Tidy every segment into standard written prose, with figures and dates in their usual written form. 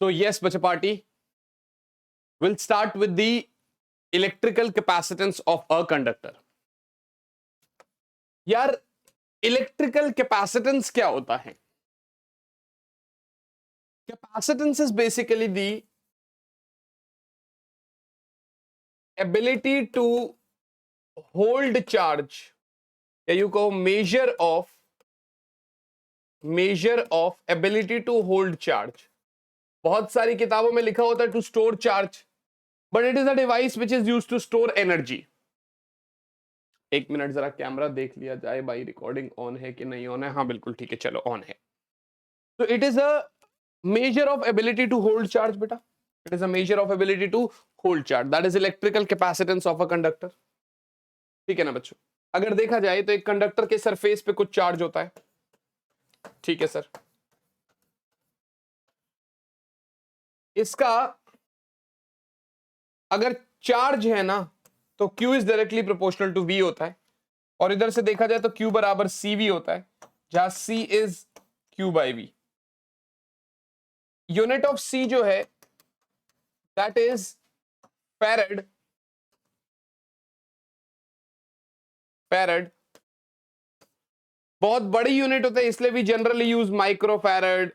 So yes, Bachapati, we'll start with the electrical capacitance of a conductor. यार electrical capacitance क्या होता है? Capacitance is basically the ability to hold charge, या you कहो measure of ability to hold charge. बहुत सारी किताबों में लिखा होता है to store charge, but it is a device which is used to store energy. एक मिनट जरा कैमरा देख लिया जाए भाई, रिकॉर्डिंग ऑन है कि नहीं ऑन है? हाँ बिल्कुल ठीक है, चलो ऑन है. तो it is a measure of ability to hold charge beta. It is a measure of ability to hold charge. That is electrical capacitance of a conductor. ठीक है ना बच्चों? अगर देखा जाए तो एक कंडक्टर के सरफेस पे कुछ चार्ज होता है, ठीक है सर. इसका अगर चार्ज है ना तो Q is directly proportional to V होता है, और इधर से देखा जाए तो Q बराबर CV होता है, जहां C is Q by V. Unit of C जो है दैट इज फैरड. फैरड बहुत बड़ी यूनिट होता है, इसलिए भी generally use micro farad,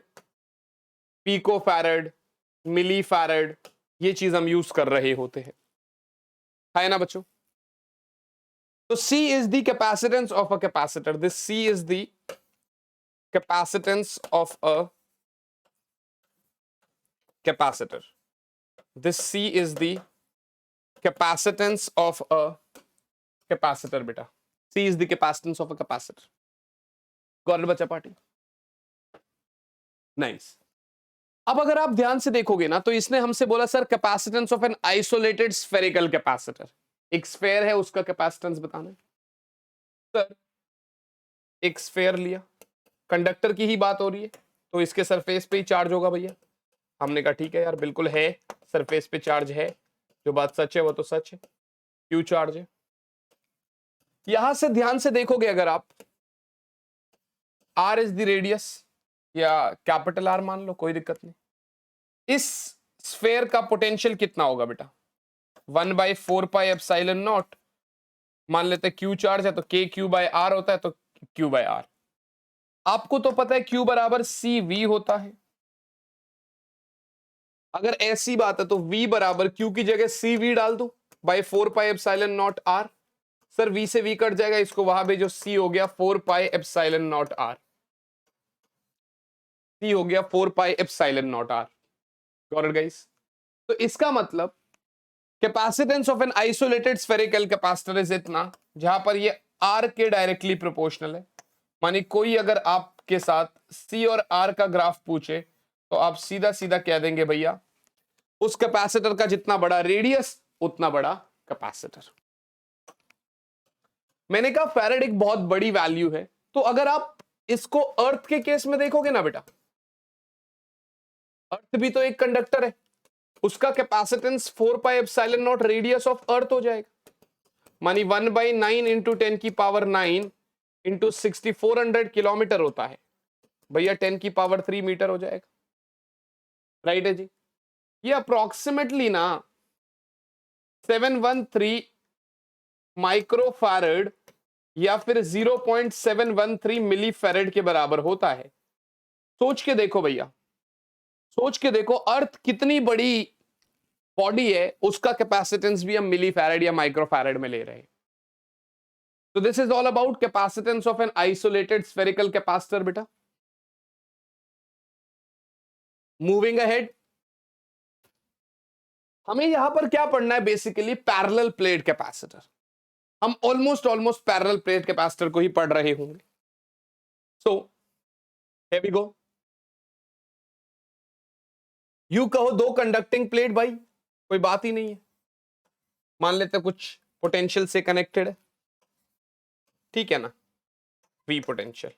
pico farad, milli farad, ये चीज हम यूज कर रहे होते हैं, है ना बच्चों? तो C is the capacitance of a capacitor. This C is the capacitance of a capacitor. This C is the capacitance of a capacitor beta. C is the capacitance of a capacitor. Got it बच्चा party? Nice. अब अगर आप ध्यान से देखोगे ना तो इसने हमसे बोला sir capacitance of an isolated spherical capacitor. एक स्फेयर है, उसका कैपेसिटेंस बताना है. सर एक स्फेयर लिया, कंडक्टर की ही बात हो रही है, तो इसके सरफेस पे ही चार्ज होगा भैया. हमने कहा ठीक है यार, बिल्कुल है, सरफेस पे चार्ज है, जो बात सच है वो तो सच है, क्यों चार्ज है. यहां से ध्यान से देखोगे अगर आप, R इज द रेडियस, या कैपिटल R मान लो, कोई दिक्कत नहीं. इस स्फेयर का पोटेंशियल कितना होगा बेटा? 1/4 पाई एप्सिलॉन नॉट. मान लेते हैं Q चार्ज है तो K Q बाय R होता है, तो Q बाय R. आपको तो पता है Q बराबर CV होता है. अगर ऐसी बात है तो V बराबर Q की जगह CV डाल दो by 4 pi epsilon naught R. Sir V से V कट जाएगा, इसको वहां भेजो, C हो गया 4 pi epsilon naught R. C हो गया 4 pi epsilon naught R. Got it guys? तो इसका मतलब capacitance of an isolated spherical capacitor is इतना, जहां पर ये R के डायरेक्टली प्रोपोर्शनल है. मानी कोई अगर आपके साथ C और R का ग्राफ पूछे तो आप सीधा सीधा कह देंगे भैया उस कैपेसिटर का जितना बड़ा रेडियस उतना बड़ा कैपेसिटर. मैंने कहा फैराड एक बहुत बड़ी वैल्यू है, तो अगर आप इसको अर्थ के केस में देखोगे ना बेटा, अर्थ भी तो एक कंडक्टर है, उसका capacitance 4 pi epsilon not radius of earth हो जाएगा. मानी 1/9 इंटू 10 की पावर 9 इंटू 6400 किलोमीटर होता है भैया, 10 की पावर 3 मीटर हो जाएगा. राइट है जी? ये अप्रोक्सीमेटली ना 713 माइक्रो फैरड या फिर 0.713 मिली फैरड के बराबर होता है. सोच के देखो भैया, सोच के देखो, अर्थ कितनी बड़ी बॉडी है, उसका कैपेसिटेंस भी हम मिली फैरड या माइक्रो फैरड में ले रहे हैं. तो this is all about capacitance of an isolated spherical capacitor बेटा. मूविंग अहेड, हमें यहां पर क्या पढ़ना है? Basically parallel plate capacitor. हम ऑलमोस्ट पैरेलल प्लेट कैपेसिटर को ही पढ़ रहे होंगे. So here we go. You कहो दो कंडक्टिंग प्लेट भाई, कोई बात ही नहीं है. मान लेते कुछ पोटेंशियल से कनेक्टेड है, ठीक है ना, V पोटेंशियल.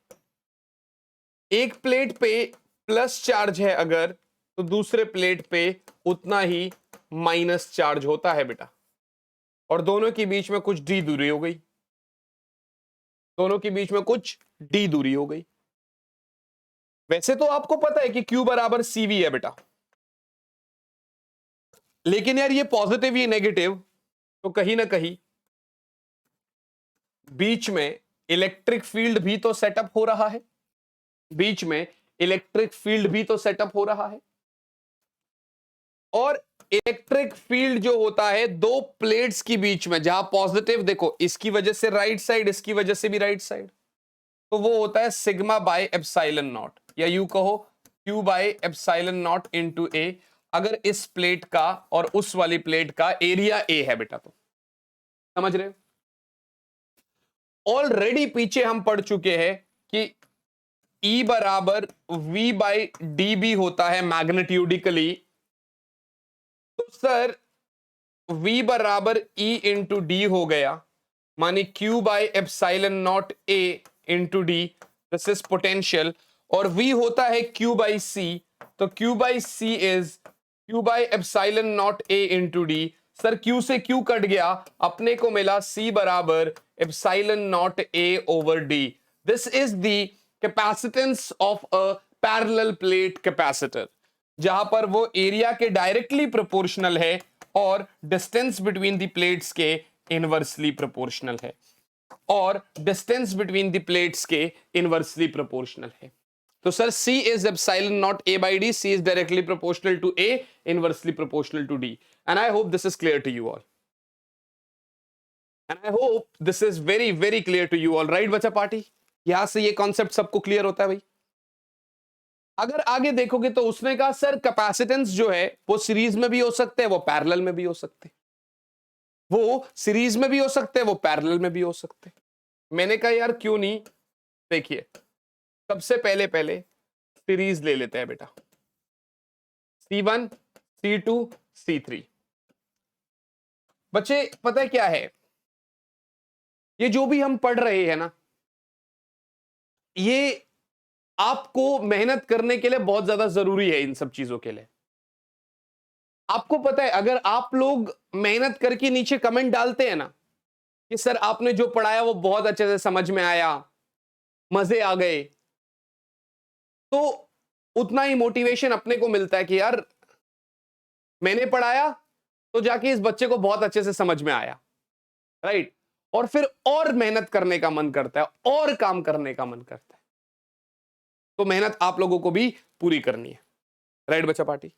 एक प्लेट पे प्लस चार्ज है अगर, तो दूसरे प्लेट पे उतना ही माइनस चार्ज होता है बेटा, और दोनों के बीच में कुछ d दूरी हो गई. दोनों के बीच में कुछ d दूरी हो गई. वैसे तो आपको पता है कि Q बराबर CV है बेटा, लेकिन यार ये पॉजिटिव ये नेगेटिव, तो कहीं ना कहीं बीच में इलेक्ट्रिक फील्ड भी तो सेटअप हो रहा है, बीच में इलेक्ट्रिक फील्ड भी तो सेटअप हो रहा है। और इलेक्ट्रिक फील्ड जो होता है दो प्लेट्स के बीच में, जहां पॉजिटिव देखो इसकी वजह से राइट साइड, इसकी वजह से भी राइट साइड, तो वो होता है सिग्मा बाय एप्सिलॉन नॉट, या यू कहो Q by epsilon naught into A, अगर इस प्लेट का और उस वाली प्लेट का एरिया ए है बेटा, तो समझ रहे हो। ऑलरेडी पीछे हम पढ़ चुके हैं कि E बराबर V बाई डी बी होता है मैग्नेट्यूडिकली, तो सर V बराबर E इंटू डी हो गया, मानी Q by epsilon naught A into D, this is potential, और V होता है Q बाई C, तो Q by C is Q by epsilon naught A into D. Sir Q से Q cut गया, अपने को मिला C बराबर epsilon naught A over D. This is the capacitance of a parallel plate capacitor, जहां पर वो एरिया के डायरेक्टली प्रोपोर्शनल है और डिस्टेंस बिटवीन द प्लेट्स के इनवर्सली प्रोपोर्शनल है, और डिस्टेंस बिटवीन द प्लेट्स के इनवर्सली प्रोपोर्शनल है। तो sir C is epsilon not A by D, C is directly proportional to A, inversely proportional to D, and I hope this is clear to you all, and I hope this is very very clear to you all, right बच्चा party. यहां से ये concept सबको clear होता है भाई। अगर आगे देखोगे तो उसने कहा सर कैपेसिटेंस जो है वो सीरीज में भी हो सकते हैं, वो पैरेलल में भी हो सकते हैं, वो सीरीज में भी हो सकते हैं, वो पैरेलल में भी हो सकते हैं। मैंने कहा यार क्यों नहीं, देखिए सबसे पहले पहले सीरीज ले लेते हैं बेटा, C1 C2 C3। बच्चे पता है क्या है, ये जो भी हम पढ़ रहे हैं ना, ये आपको मेहनत करने के लिए बहुत ज्यादा जरूरी है। इन सब चीजों के लिए आपको पता है, अगर आप लोग मेहनत करके नीचे कमेंट डालते हैं ना कि सर आपने जो पढ़ाया वो बहुत अच्छे से समझ में आया, मजे आ गए, तो उतना ही मोटिवेशन अपने को मिलता है कि यार मैंने पढ़ाया तो जाके इस बच्चे को बहुत अच्छे से समझ में आया, राइट। और फिर और मेहनत करने का मन करता है, और काम करने का मन करता है, तो मेहनत आप लोगों को भी पूरी करनी है, राइट बच्चा party.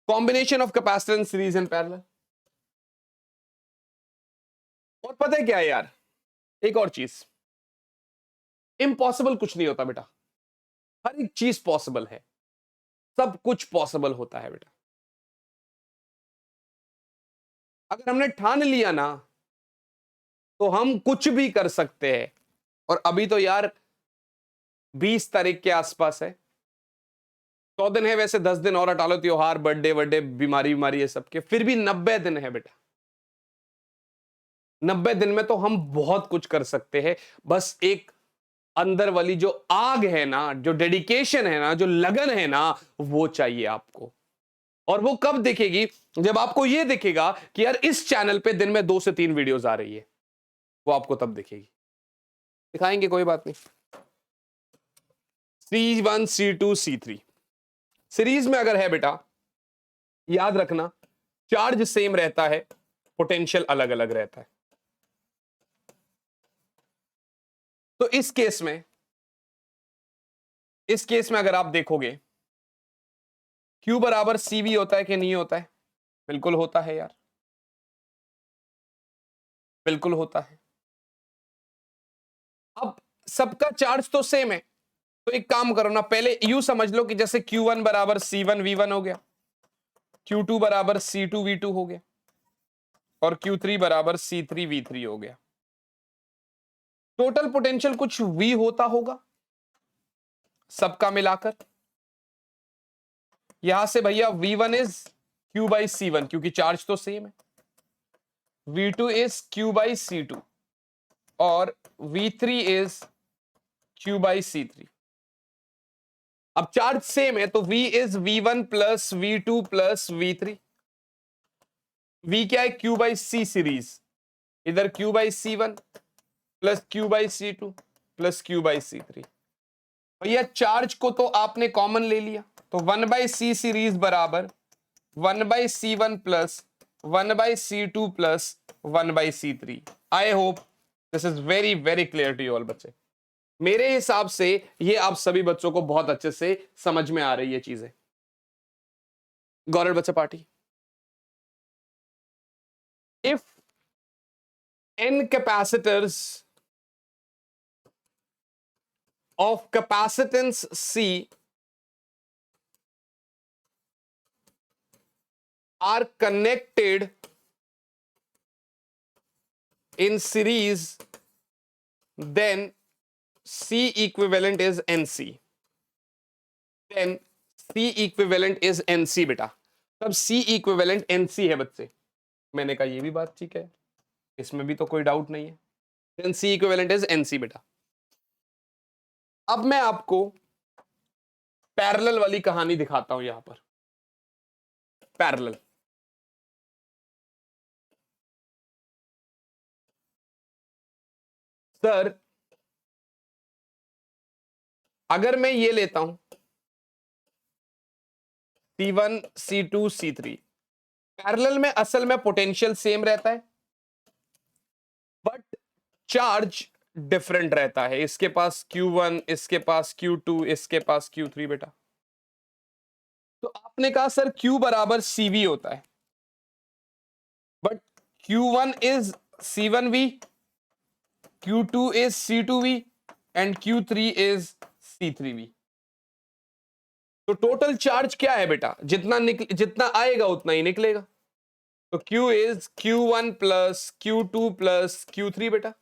Combination of capacitance series and parallel. और पता है क्या है यार, एक और चीज, इम्पॉसिबल कुछ नहीं होता बेटा, हर एक चीज पॉसिबल है, सब कुछ पॉसिबल होता है बेटा। अगर हमने ठान लिया ना तो हम कुछ भी कर सकते हैं। और अभी तो यार 20 तारीख के आसपास है, 100 दिन है वैसे, 10 दिन और हटा लो, त्योहार बर्थडे बर्थडे बीमारी बीमारी है सबके, फिर भी 90 दिन है बेटा। 90 दिन में तो हम बहुत कुछ कर सकते हैं, बस एक अंदर वाली जो आग है ना, जो डेडिकेशन है ना, जो लगन है ना, वो चाहिए आपको। और वो कब दिखेगी, जब आपको ये दिखेगा कि यार इस चैनल पे दिन में 2 से 3 वीडियोस आ रही है, वो आपको तब दिखेगी। दिखाएंगे, कोई बात नहीं। C1 C2 C3 सीरीज में अगर है बेटा, याद रखना चार्ज सेम रहता है, पोटेंशियल अलग अलग रहता है। तो इस केस में अगर आप देखोगे Q बराबर CV होता है कि नहीं होता है? बिल्कुल होता है यार, बिल्कुल होता है। अब सबका चार्ज तो सेम है, तो एक काम करो ना, पहले यू समझ लो कि जैसे Q1 बराबर C1 V1 हो गया, Q2 बराबर C2 V2 हो गया, और Q3 बराबर C3 V3 हो गया। टोटल पोटेंशियल कुछ V होता होगा सबका मिलाकर। यहां से भैया V1 is Q by C1 क्योंकि चार्ज तो सेम है, V2 is Q by C2 और V3 is Q by C3। अब चार्ज सेम है तो V is V1 plus V2 plus V3। V क्या है? Q बाई C सीरीज, इधर Q by C1 plus Q by C2 plus Q by C3। भैया charge को तो आपने कॉमन ले लिया, तो 1 बाई C सीरीज बराबर 1/C1 plus 1/C2 plus 1/C3। I hope this is very very clear to you all बच्चे। मेरे हिसाब से ये आप सभी बच्चों को बहुत अच्छे से समझ में आ रही है चीजें। गौरव बच्चा party, if n capacitors of capacitance C are connected in series, then C equivalent is NC। then C equivalent is NC बेटा। तब C equivalent NC है बच्चे। मैंने कहा ये भी बात ठीक है, इसमें भी तो कोई डाउट नहीं है। then C equivalent is NC बेटा। अब मैं आपको पैरेलल वाली कहानी दिखाता हूं यहां पर। पैरेलल, सर अगर मैं ये लेता हूं C1 C2 C3, पैरेलल में असल में पोटेंशियल सेम रहता है बट चार्ज डिफरेंट रहता है। इसके पास Q1, इसके पास Q2, इसके पास Q3 बेटा। तो आपने कहा सर Q बराबर CV होता है, but Q1 is C1V, Q2 is C2V and Q3 is C3V। तो टोटल चार्ज क्या है बेटा? जितना आएगा उतना ही निकलेगा। तो Q is Q1 plus Q2 plus Q3 बेटा।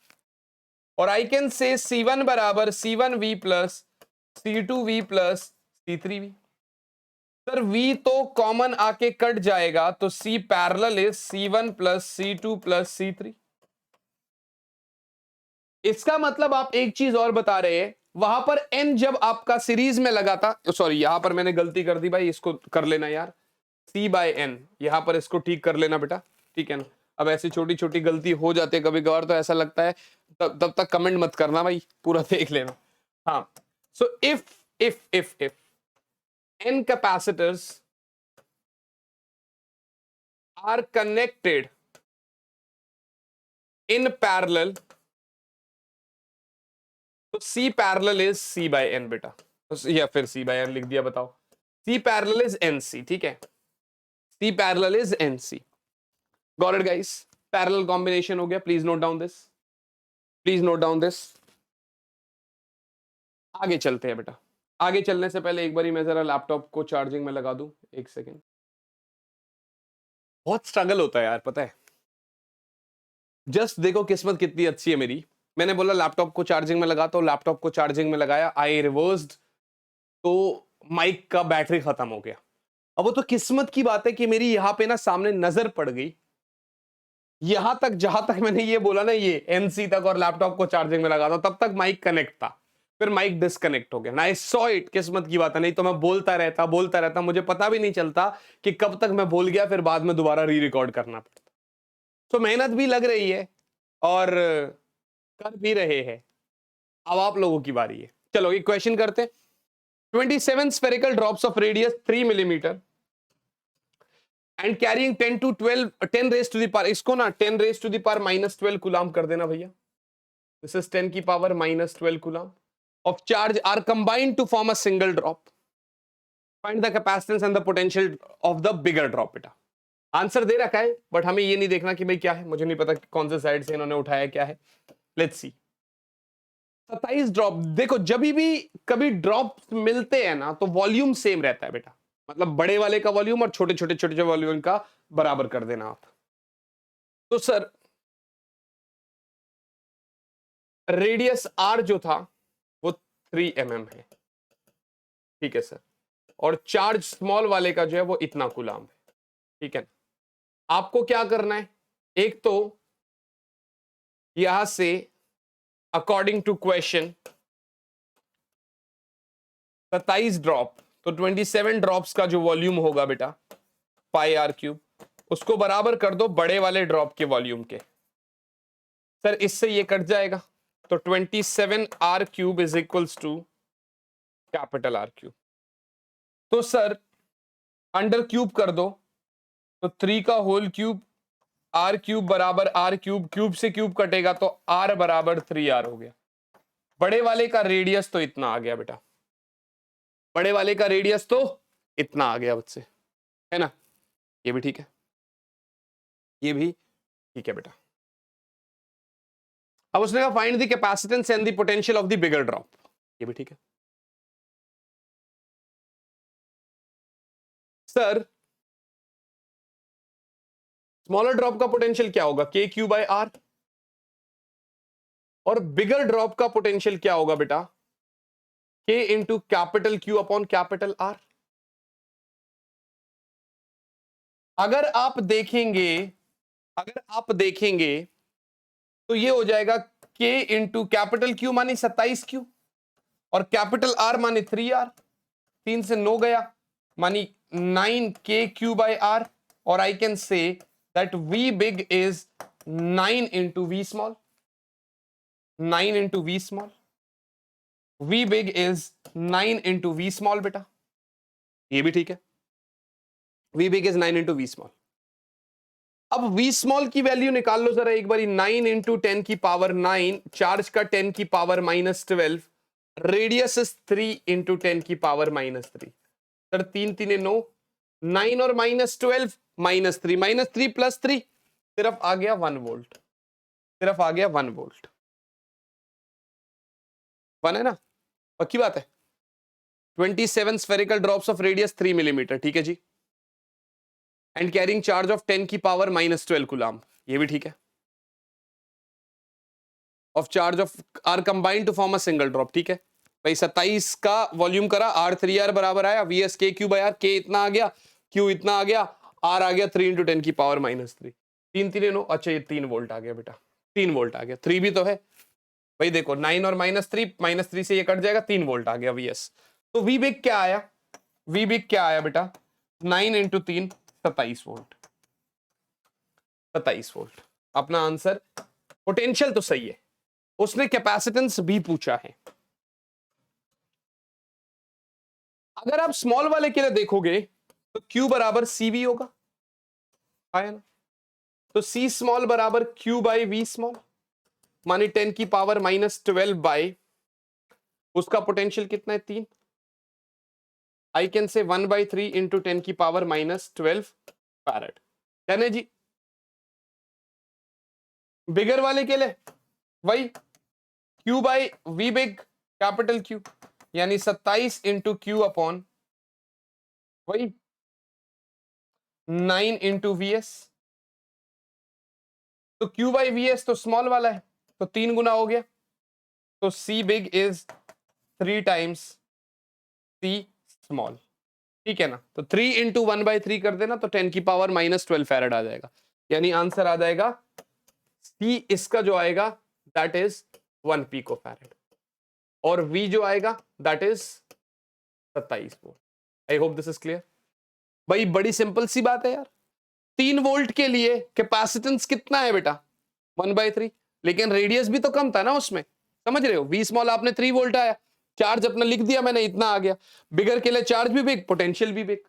और आई कैन से C1 बराबर C1V plus C2V plus C3V। Sir V तो कॉमन आके कट जाएगा, तो C parallel is C1 plus C2 plus C3। इसका मतलब आप एक चीज और बता रहे हैं, वहां पर n जब आपका सीरीज में लगा था, सॉरी यहां पर मैंने गलती कर दी भाई, इसको कर लेना यार, C/n यहां पर इसको ठीक कर लेना बेटा, ठीक है ना। अब ऐसी छोटी छोटी गलती हो जाती है कभी कभार, तो ऐसा लगता है तब तक कमेंट मत करना भाई, पूरा देख लेना। हाँ, so if n capacitors are connected in parallel, तो C पैरेलल इज C/n बेटा, या फिर C/n लिख दिया, बताओ। C पैरेलल इज NC, ठीक है, C parallel is NC। Got it guys? Parallel combination हो गया। Please note down this, please note down this. आगे चलते हैं बेटा। आगे चलने से पहले एक बारी मैं जरा लैपटॉप को चार्जिंग में लगा दूं, एक सेकेंड। बहुत स्ट्रगल होता है यार, पता है। जस्ट देखो किस्मत कितनी अच्छी है मेरी। मैंने बोला लैपटॉप को चार्जिंग में लगा, तो लैपटॉप को चार्जिंग में लगाया, आई रिवर्स्ड, तो माइक का बैटरी खत्म हो गया। अब वो तो किस्मत की बात है कि मेरी यहां पे ना सामने नजर पड़ गई, यहां तक जहां तक मैंने ये बोला ना, ये NC तक, और लैपटॉप को चार्जिंग में लगा था, तब तक माइक कनेक्ट था, फिर माइक डिस्कनेक्ट हो गया। आई सॉ इट, किस्मत की बात है, नहीं तो मैं बोलता रहता, मुझे पता भी नहीं चलता कि कब तक मैं भूल गया, फिर बाद में दोबारा री रिकॉर्ड करना पड़ता। तो मेहनत भी लग रही है और कर भी रहे हैं। अब आप लोगों की बारी है। चलो एक क्वेश्चन करते हैं। 27 spherical drops of radius 3 millimeter and carrying 10 to 12 10 raised to the power, इसको ना 10 raised to the power -12 coulomb कर देना भैया। This is 10 की power -12 coulomb of charge are combined to form a single drop. Find the capacitance and the potential of the bigger drop बेटा। Answer दे रखा है, but हमें ये नहीं देखना कि भाई क्या है, मुझे नहीं पता कौन से साइड से इन्होंने उठाया क्या है। Let's see. 27 ड्रॉप, देखो जब भी कभी ड्रॉप मिलते हैं ना, तो वॉल्यूम सेम रहता है बेटा, मतलब बड़े वाले का वॉल्यूम और छोटे छोटे वॉल्यूम का बराबर कर देना आप। तो सर रेडियस R जो था वो 3 mm है, ठीक है सर, और चार्ज स्मॉल वाले का जो है वो इतना कूलम है, ठीक है। आपको क्या करना है, एक तो यहां से अकॉर्डिंग टू क्वेश्चन 27 ड्रॉप, तो 27 ड्रॉप्स का जो वॉल्यूम होगा बेटा πr³, उसको बराबर कर दो बड़े वाले ड्रॉप के वॉल्यूम के। सर इससे ये कट जाएगा, तो 27r³ is equals to capital R³। तो सर अंडर क्यूब कर दो, तो 3 का होल क्यूब आर क्यूब बराबर आर क्यूब, क्यूब से क्यूब कटेगा तो आर बराबर 3r हो गया। बड़े वाले का रेडियस तो इतना आ गया बेटा, बड़े वाले का रेडियस तो इतना आ गया बच्चे, है ना। ये भी ठीक है, ये भी ठीक है बेटा। अब उसने कहा find the capacitance and the potential of the bigger drop, ये भी ठीक है। सर स्मॉलर ड्रॉप का पोटेंशियल क्या होगा, के क्यू बाय आर, और बिगर ड्रॉप का पोटेंशियल क्या होगा बेटा, के into capital Q upon capital R. अगर आप देखेंगे, अगर आप देखेंगे तो ये हो जाएगा के इंटू कैपिटल क्यू मानी 27 क्यू और कैपिटल आर मानी 3r, 3 से 9 गया मानी 9 के क्यू बाय आर, और I can say that V big is 9 into V small, 9 into V small, V big is 9 into V small बेटा, ये भी ठीक है। V big is 9 into V small. अब वी स्मॉल की वैल्यू निकाल लो जरा एक बारी, 9 इंटू 10 की पावर 9, चार्ज का 10 की पावर -12, रेडियस इज 3 इंटू 10 की पावर -3। सर 3 3 9, 9 और -12 -3, -3 + 3 सिर्फ आ गया 1 वोल्ट, सिर्फ आ गया 1 वोल्ट, 1 है ना, पक्की बात है। 27 spherical drops of radius 3 millimetre, ठीक है जी, एंड कैरिंग चार्ज ऑफ 10 की पावर -12 कूलम, ये भी ठीक है। Of charge of are combined to form a single drop, ठीक है भाई। 27 का वॉल्यूम करा, R3R बराबर आया VS K Q by R, के इतना आ गया, क्यू इतना आ गया, आर आ गया 3 इंटू 10 की पावर -3, 3 3 9, अच्छा ये 3 वोल्ट आ गया बेटा, 3 वोल्ट आ गया, 3 भी तो है भाई, देखो 9 और -3 से ये कट जाएगा, 3 वोल्ट आ गया VS। तो वी बिग क्या आया, वी बिग क्या आया बेटा, 9 इंटू 3 27 वोल्ट, 27 वोल्ट अपना आंसर। पोटेंशियल तो सही है, उसने कैपेसिटेंस भी पूछा है। अगर आप स्मॉल वाले के लिए देखोगे तो Q बराबर CV होगा, आया ना, तो C स्मॉल बराबर Q बाई V स्मॉल, मानी 10 की पावर -12 बाई उसका पोटेंशियल कितना है 3, आई कैन से 1/3 इंटू 10 की पावर -12 फैरेड, है जी। बिगर वाले के लिए वही Q by V big capital Q, यानी 27 इंटू Q अपॉन वही 9 इंटू VS, तो Q बाई VS तो स्मॉल वाला है तो 3 गुना हो गया, तो C big is 3 times C small, ठीक है ना। तो 3 इंटू 1/3 कर देना तो 10 की पावर -12 फैरेड आ जाएगा, यानी आंसर आ जाएगा C इसका जो आएगा दैट इज 1 पिको फैरेड, और V जो आएगा that is 27 volt. I hope this is clear भाई, बड़ी सिंपल सी बात है यार। 3 वोल्ट के लिए कैपेसिटेंस कितना है बेटा 1/3, लेकिन रेडियस भी तो कम था ना उसमें, समझ रहे हो। वी स्मॉल आपने 3 वोल्ट आया, चार्ज अपना लिख दिया मैंने, इतना आ गया। बिगर के लिए चार्ज भी बिग, पोटेंशियल भी बिग,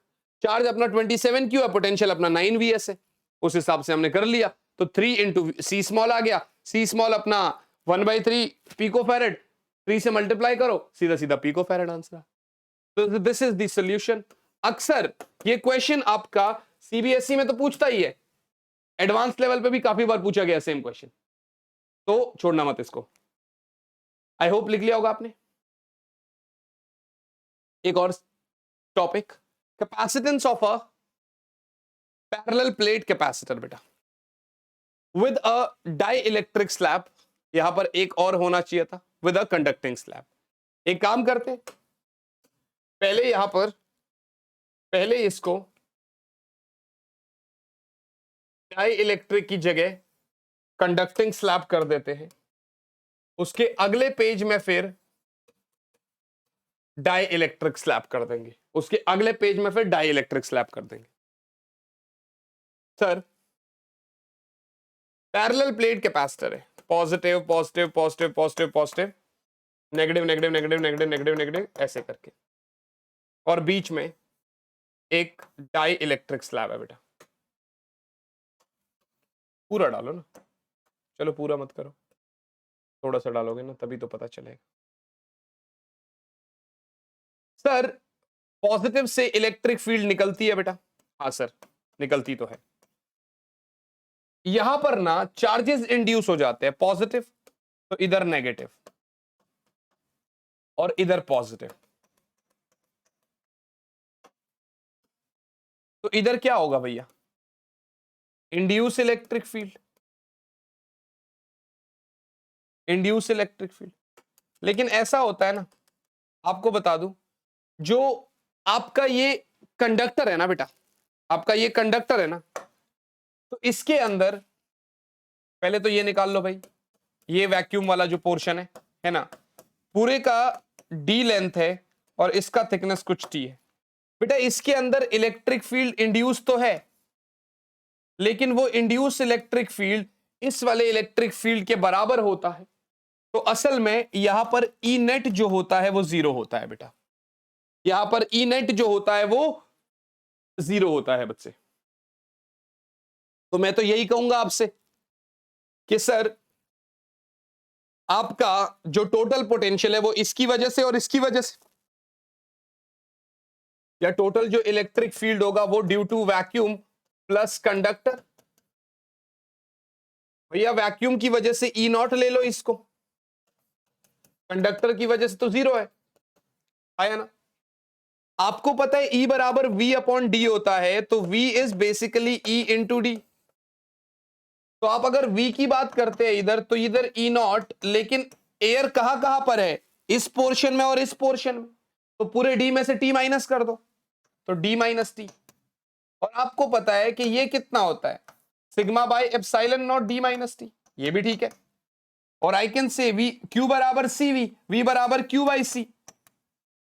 चार्ज अपना 27 क्यों है, पोटेंशियल अपना 9 VS है, उस हिसाब से हमने कर लिया। तो 3 इंटू सी स्मॉल आ गया, सी स्मॉल अपना 1/3 पिको फैरेड, 3 से मल्टीप्लाई करो, सीधा सीधा पिको फैरेड आंसर। तो दिस इज द सॉल्यूशन। अक्सर ये क्वेश्चन आपका सीबीएसई में तो पूछता ही है, एडवांस लेवल पे भी काफी बार पूछा गया सेम क्वेश्चन, तो छोड़ना मत इसको। आई होप लिख लिया होगा आपने। एक और topic, capacitance of a parallel plate capacitor बेटा with a dielectric slab, यहां पर एक और होना चाहिए था विद अ कंडक्टिंग स्लैब। एक काम करते, पहले यहां पर, पहले इसको डाई इलेक्ट्रिक की जगह कंडक्टिंग स्लैब कर देते हैं, उसके अगले पेज में फिर डाई इलेक्ट्रिक स्लैब कर देंगे, उसके अगले पेज में फिर डाई इलेक्ट्रिक स्लैब कर देंगे। सर पैरेलल प्लेट कैपेसिटर है, positive positive positive positive positive, negative negative negative negative negative negative ऐसे करके, और बीच में एक डाई इलेक्ट्रिक स्लैब है बेटा। पूरा डालो ना, चलो पूरा मत करो, थोड़ा सा डालोगे ना तभी तो पता चलेगा। सर पॉजिटिव से इलेक्ट्रिक फील्ड निकलती है बेटा? हाँ सर निकलती तो है। यहां पर ना चार्जेस इंड्यूस हो जाते हैं, पॉजिटिव तो इधर नेगेटिव और इधर पॉजिटिव, तो इधर क्या होगा भैया? Induce electric field, induce electric field. लेकिन ऐसा होता है ना, आपको बता दूं, जो आपका ये कंडक्टर है ना बेटा, आपका ये कंडक्टर है ना, तो इसके अंदर पहले तो ये निकाल लो भाई, ये वैक्यूम वाला जो पोर्शन है ना, पूरे का डी लेंथ है और इसका थिकनेस कुछ टी है। बेटा इसके अंदर इलेक्ट्रिक फील्ड इंड्यूस तो है, लेकिन वो इंड्यूस इलेक्ट्रिक फील्ड इस वाले इलेक्ट्रिक फील्ड के बराबर होता है, तो असल में यहां पर ई नेट जो होता है वो जीरो होता है बेटा, यहां पर ई नेट जो होता है वो जीरो होता है बच्चे। तो मैं तो यही कहूंगा आपसे कि सर आपका जो टोटल पोटेंशियल है वो इसकी वजह से और इसकी वजह से, या टोटल जो इलेक्ट्रिक फील्ड होगा वो due to vacuum plus conductor. भैया वैक्यूम की वजह से ई नॉट ले लो इसको, कंडक्टर की वजह से तो जीरो है, आया ना? आपको पता है E बराबर V अपॉन डी होता है, तो V is basically E into D. तो आप अगर V की बात करते हैं इधर, तो इधर E नॉट, लेकिन एयर कहां कहां पर है? इस पोर्शन में और इस पोर्शन में, तो पूरे D में से T माइनस कर दो, तो D माइनस टी। और आपको पता है कि ये कितना होता है? Sigma by epsilon naught D minus T, ये भी ठीक है। और I can say V Q बराबर CV, V बराबर Q बाई C।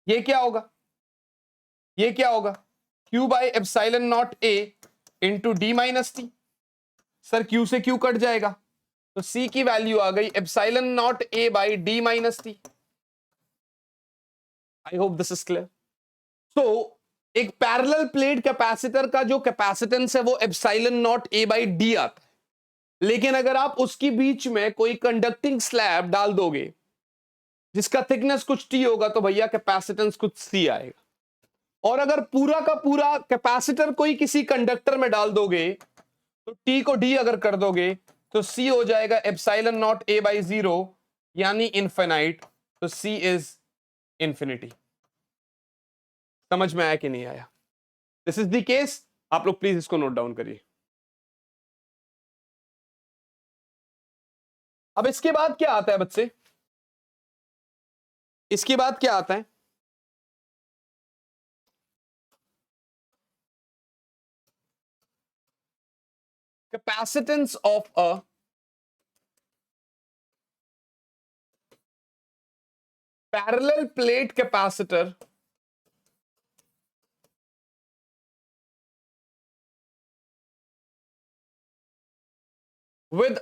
ये क्या होगा? ये क्या होगा? Q by epsilon naught A into D minus T. Sir Q से Q कट जाएगा, तो C की वैल्यू आ गई epsilon naught A by D minus T. I hope this is clear. So एक पैरेलल प्लेट कैपेसिटर का जो capacitance है वो epsilon naught A by D आता है, लेकिन अगर आप उसकी बीच में कोई कंडक्टिंग स्लैब डाल दोगे जिसका थिकनेस कुछ T होगा, तो भैया कैपेसिटेंस कुछ C आएगा। और अगर पूरा का पूरा कैपेसिटर कोई किसी कंडक्टर में डाल दोगे, तो T को D अगर कर दोगे तो C हो जाएगा epsilon naught A by zero, यानी इनफिनाइट, तो C इज इंफिनिटी। समझ में आया कि नहीं आया? This is the case. आप लोग प्लीज इसको नोट डाउन करिए। अब इसके बाद क्या आता है बच्चे? इसके बाद क्या आता है? Capacitance of a parallel plate capacitor with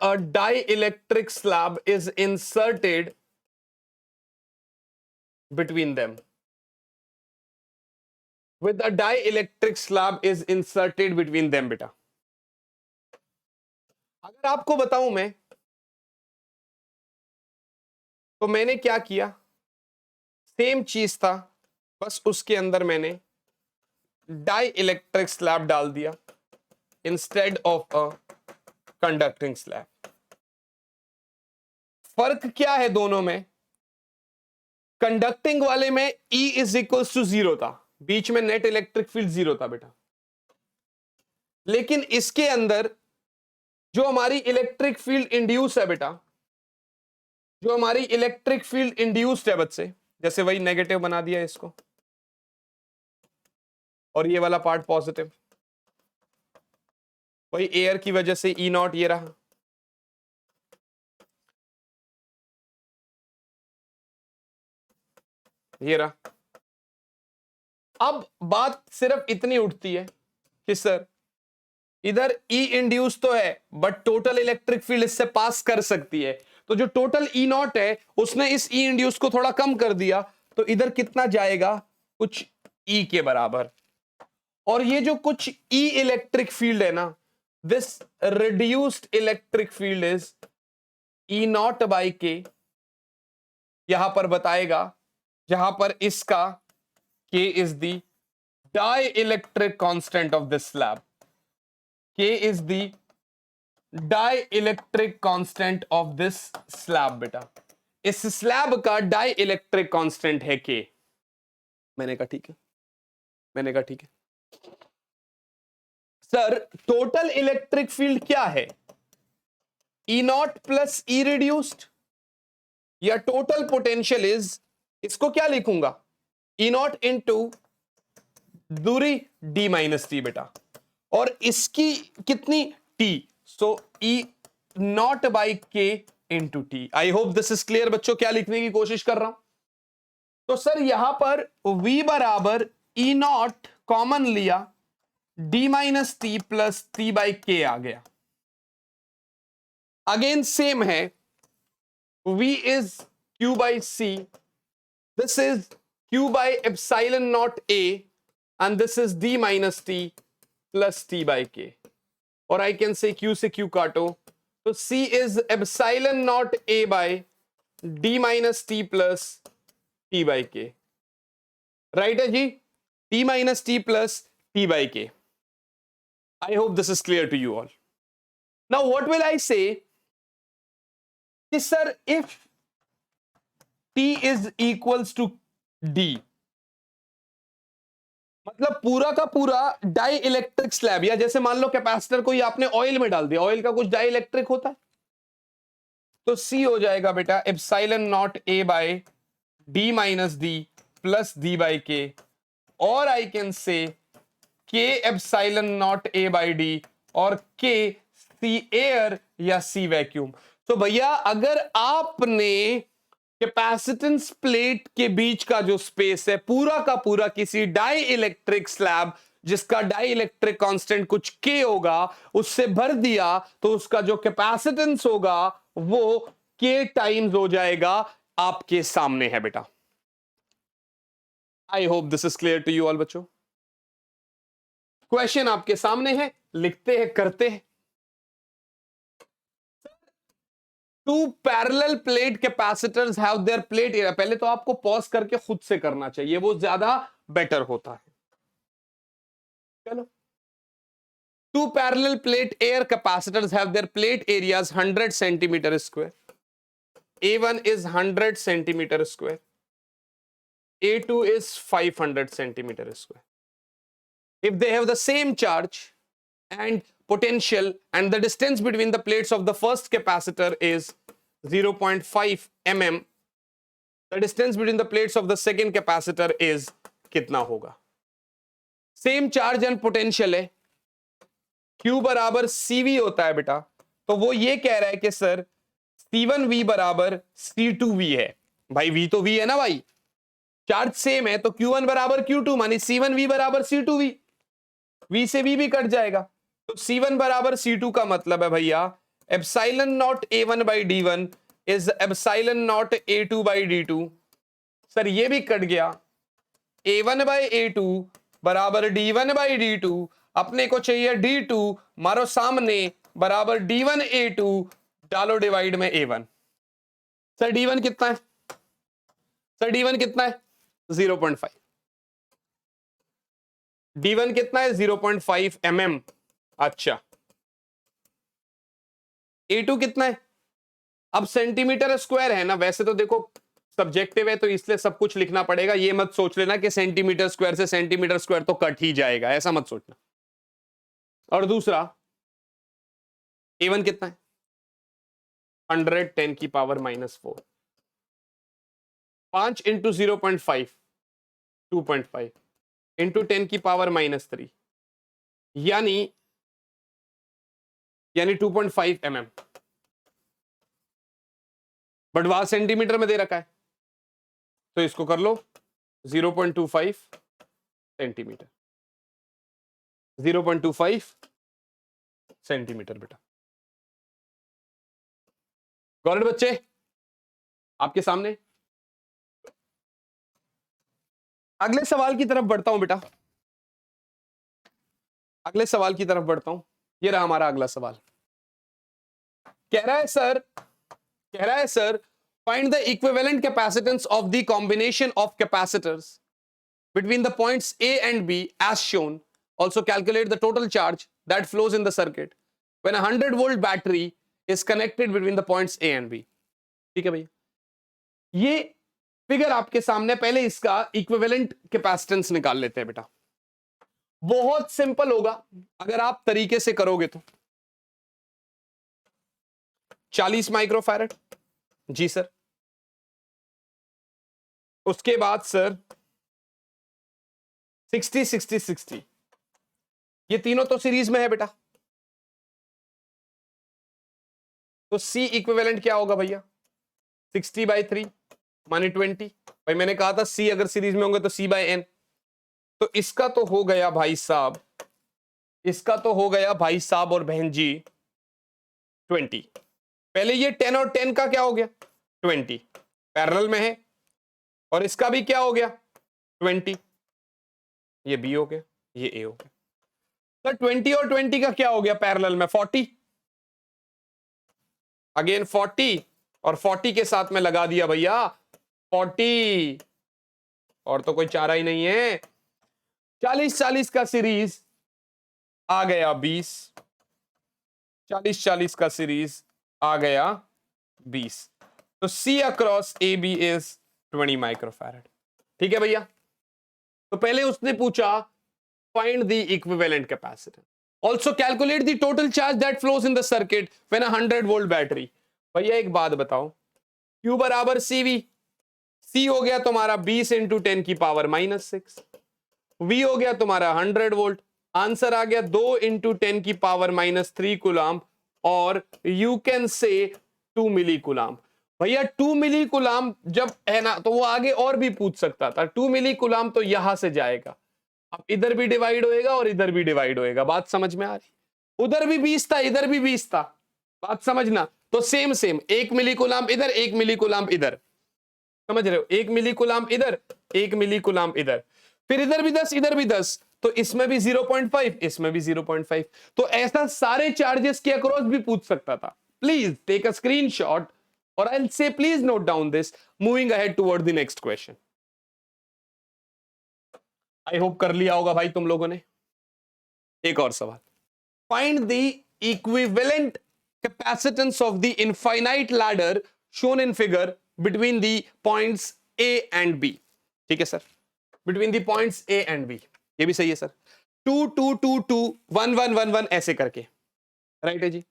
a dielectric slab is inserted between them. With a dielectric slab is inserted between them बेटा। अगर आपको बताऊं मैं, तो मैंने क्या किया, सेम चीज था, बस उसके अंदर मैंने डाई इलेक्ट्रिक स्लैब डाल दिया instead of a conducting slab. फर्क क्या है दोनों में? कंडक्टिंग वाले में E is equal to zero था, बीच में नेट इलेक्ट्रिक फील्ड जीरो था बेटा, लेकिन इसके अंदर जो हमारी इलेक्ट्रिक फील्ड इंड्यूस है बेटा, जो हमारी इलेक्ट्रिक फील्ड इंड्यूस्ड है बच्चे, जैसे वही नेगेटिव बना दिया इसको, और ये वाला पार्ट पॉजिटिव, वही एयर की वजह से ई नॉट ये रहा, ये रहा। अब बात सिर्फ इतनी उठती है कि सर इधर ई इंड्यूस तो है, बट टोटल इलेक्ट्रिक फील्ड इससे पास कर सकती है, तो जो टोटल ई नॉट है उसने इस ई इंड्यूस को थोड़ा कम कर दिया, तो इधर कितना जाएगा, कुछ E के बराबर। और ये जो कुछ E इलेक्ट्रिक फील्ड है ना, this reduced electric field is E not by के, यहां पर बताएगा, जहां पर इसका K is the dielectric constant of this slab. K is the dielectric constant of this slab बेटा। इस स्लैब का dielectric constant है K। मैंने कहा ठीक है, मैंने कहा ठीक है सर। टोटल इलेक्ट्रिक फील्ड क्या है, E not plus E reduced, या टोटल पोटेंशियल इज, इसको क्या लिखूंगा, E नॉट इंटू दूरी D माइनस टी बेटा, और इसकी कितनी T, so E not by K into T. I hope this is clear बच्चों, क्या लिखने की कोशिश कर रहा हूं। तो सर यहां पर V बराबर E नॉट कॉमन लिया, D minus T plus T by K आ गया। अगेन सेम है, V is Q by C, this is Q by epsilon naught A, and this is D minus T plus T by K, or I can say Q से Q काटो, तो C is epsilon naught A by D minus T plus T by K, right है जी, T minus T plus T by K. I hope this is clear to you all. Now what will I say, sir, if T is equals to D, मतलब पूरा का पूरा die electric slab, या जैसे मान लो capacitor को ही आपने oil में डाल दिया, ऑयल का कुछ डाई इलेक्ट्रिक होता है, तो सी हो जाएगा बेटा epsilon naught A by D minus D plus D by K, और I can say K epsilon naught A by D, और के सी एयर या सी वैक्यूम। तो भैया अगर आपने कैपेसिटेंस प्लेट के बीच का जो स्पेस है पूरा का पूरा किसी डाई इलेक्ट्रिक स्लैब जिसका डाई इलेक्ट्रिक कांस्टेंट कुछ के होगा उससे भर दिया, तो उसका जो कैपेसिटेंस होगा वो के टाइम्स हो जाएगा, आपके सामने है बेटा। I hope this is clear to you all बच्चों। क्वेश्चन आपके सामने है, लिखते हैं करते हैं। Two parallel plate capacitors have their plate area, पहले तो आपको पॉज करके खुद से करना चाहिए, वो ज्यादा बेटर होता है। चलो, two parallel plate air capacitors have their plate areas 100 centimetre square, A1 is 100 centimeter square, A2 is 500 centimeter square. If they have the same charge and potential and the distance between the plates of the first capacitor is 0.5 mm, the distance between the plates of the second capacitor is कितना होगा? Same charge and potential है, Q बराबर CV होता है बेटा, तो वो ये कह रहा है कि सर C1V बराबर C2V है। भाई V तो V है ना भाई, चार्ज सेम है, तो Q1 बराबर Q2 मानी C1V बराबर C2V, V से V भी कट जाएगा, तो C1 बराबर C2 का मतलब है भैया epsilon not A1 by D1 is epsilon not A2 by D2। Sir ये भी कट गया, A1 बाई A2 बराबर D1 बाई D2, अपने को चाहिए D2, मारो सामने बराबर D1 A2, डालो डिवाइड में A1। सर D1 कितना है, सर D1 कितना है 0.5, D1 कितना है 0.5 mm। अच्छा, A2 कितना है, अब सेंटीमीटर स्क्वायर है ना, वैसे तो देखो सब्जेक्टिव है तो इसलिए सब कुछ लिखना पड़ेगा, ये मत सोच लेना कि सेंटीमीटर स्क्वायर से सेंटीमीटर स्क्वायर तो कट ही जाएगा, ऐसा मत सोचना। और दूसरा A1 कितना है 110 की पावर -4, 5 इंटू 0.5 2.5 इंटू 10 की पावर -3, यानी 2.5 mm, बट वहां सेंटीमीटर में दे रखा है, तो इसको कर लो 0.25 सेंटीमीटर, 0.25 सेंटीमीटर बेटा। गॉट इट बच्चे, आपके सामने अगले सवाल की तरफ बढ़ता हूं बेटा, अगले सवाल की तरफ बढ़ता हूं। ये रहा हमारा अगला सवाल। कह रहा है सर, कह रहा है sir, find the equivalent capacitance of the combination of capacitors between the points A and B as shown. Also calculate the total charge that flows in the circuit when a 100-volt battery is connected between the points A and B. ठीक है भैया, ये figure आपके सामने, पहले इसका equivalent capacitance निकाल लेते हैं बेटा। बहुत सिंपल होगा अगर आप तरीके से करोगे तो। 40 माइक्रोफैरड, जी सर। उसके बाद सर 60 60 60, ये तीनों तो सीरीज में है बेटा, तो C इक्विवेलेंट क्या होगा भैया? 60/3 माने 20। भाई मैंने कहा था C अगर सीरीज में होंगे तो C/n। तो इसका तो हो गया भाई साहब, इसका तो हो गया भाई साहब और बहन जी 20। पहले ये 10 और 10 का क्या हो गया? 20 पैरेलल में है, और इसका भी क्या हो गया? 20। ये B हो गया, ये A हो गया। तो 20 और 20 का क्या हो गया पैरेलल में? 40। अगेन 40, और 40 के साथ में लगा दिया भैया 40, और तो कोई चारा ही नहीं है। 40 40 का सीरीज आ गया 20, 40 40 का सीरीज आ गया 20। तो C across AB is 20 microfarad. ठीक है भैया, तो पहले उसने पूछा find the equivalent capacitance, also calculate the total charge that flows in the circuit when 100-volt battery. भैया एक बात बताओ, Q बराबर CV, C हो गया तुम्हारा 20 इंटू 10 की पावर -6, V हो गया तुम्हारा 100 volt, आंसर आ गया 2 इंटू 10 की पावर -3 कूलाम, और you can say 2 milli coulomb. भैया 2 मिली कूलाम जब है ना, तो वो आगे और भी पूछ सकता था। 2 मिली कूलाम तो यहां से जाएगा, अब इधर भी डिवाइड होएगा और इधर भी डिवाइड होएगा। बात समझ में आ रही? उधर भी 20 था, इधर भी 20 था, बात समझना। तो सेम सेम 1 मिली कूलाम इधर, 1 मिली कूलाम इधर, समझ रहे हो? 1 मिली कूलाम इधर, 1 मिली कूलाम इधर, फिर इधर भी 10, इधर भी 10, तो इसमें भी 0.5, इसमें भी 0.5। तो ऐसा सारे चार्जेस के अक्रॉस भी पूछ सकता था। प्लीज टेक अ स्क्रीनशॉट, और I will say please note down this, moving ahead toward the next question. I hope कर लिया होगा भाई तुम लोगों ने। एक और सवाल, find the equivalent capacitance of the infinite ladder shown in figure between the points A and B। ठीक है sir, between the points A and B, ये भी सही है सर। 2 2 2 2 1 1 1 1 ऐसे करके, राइट है जी,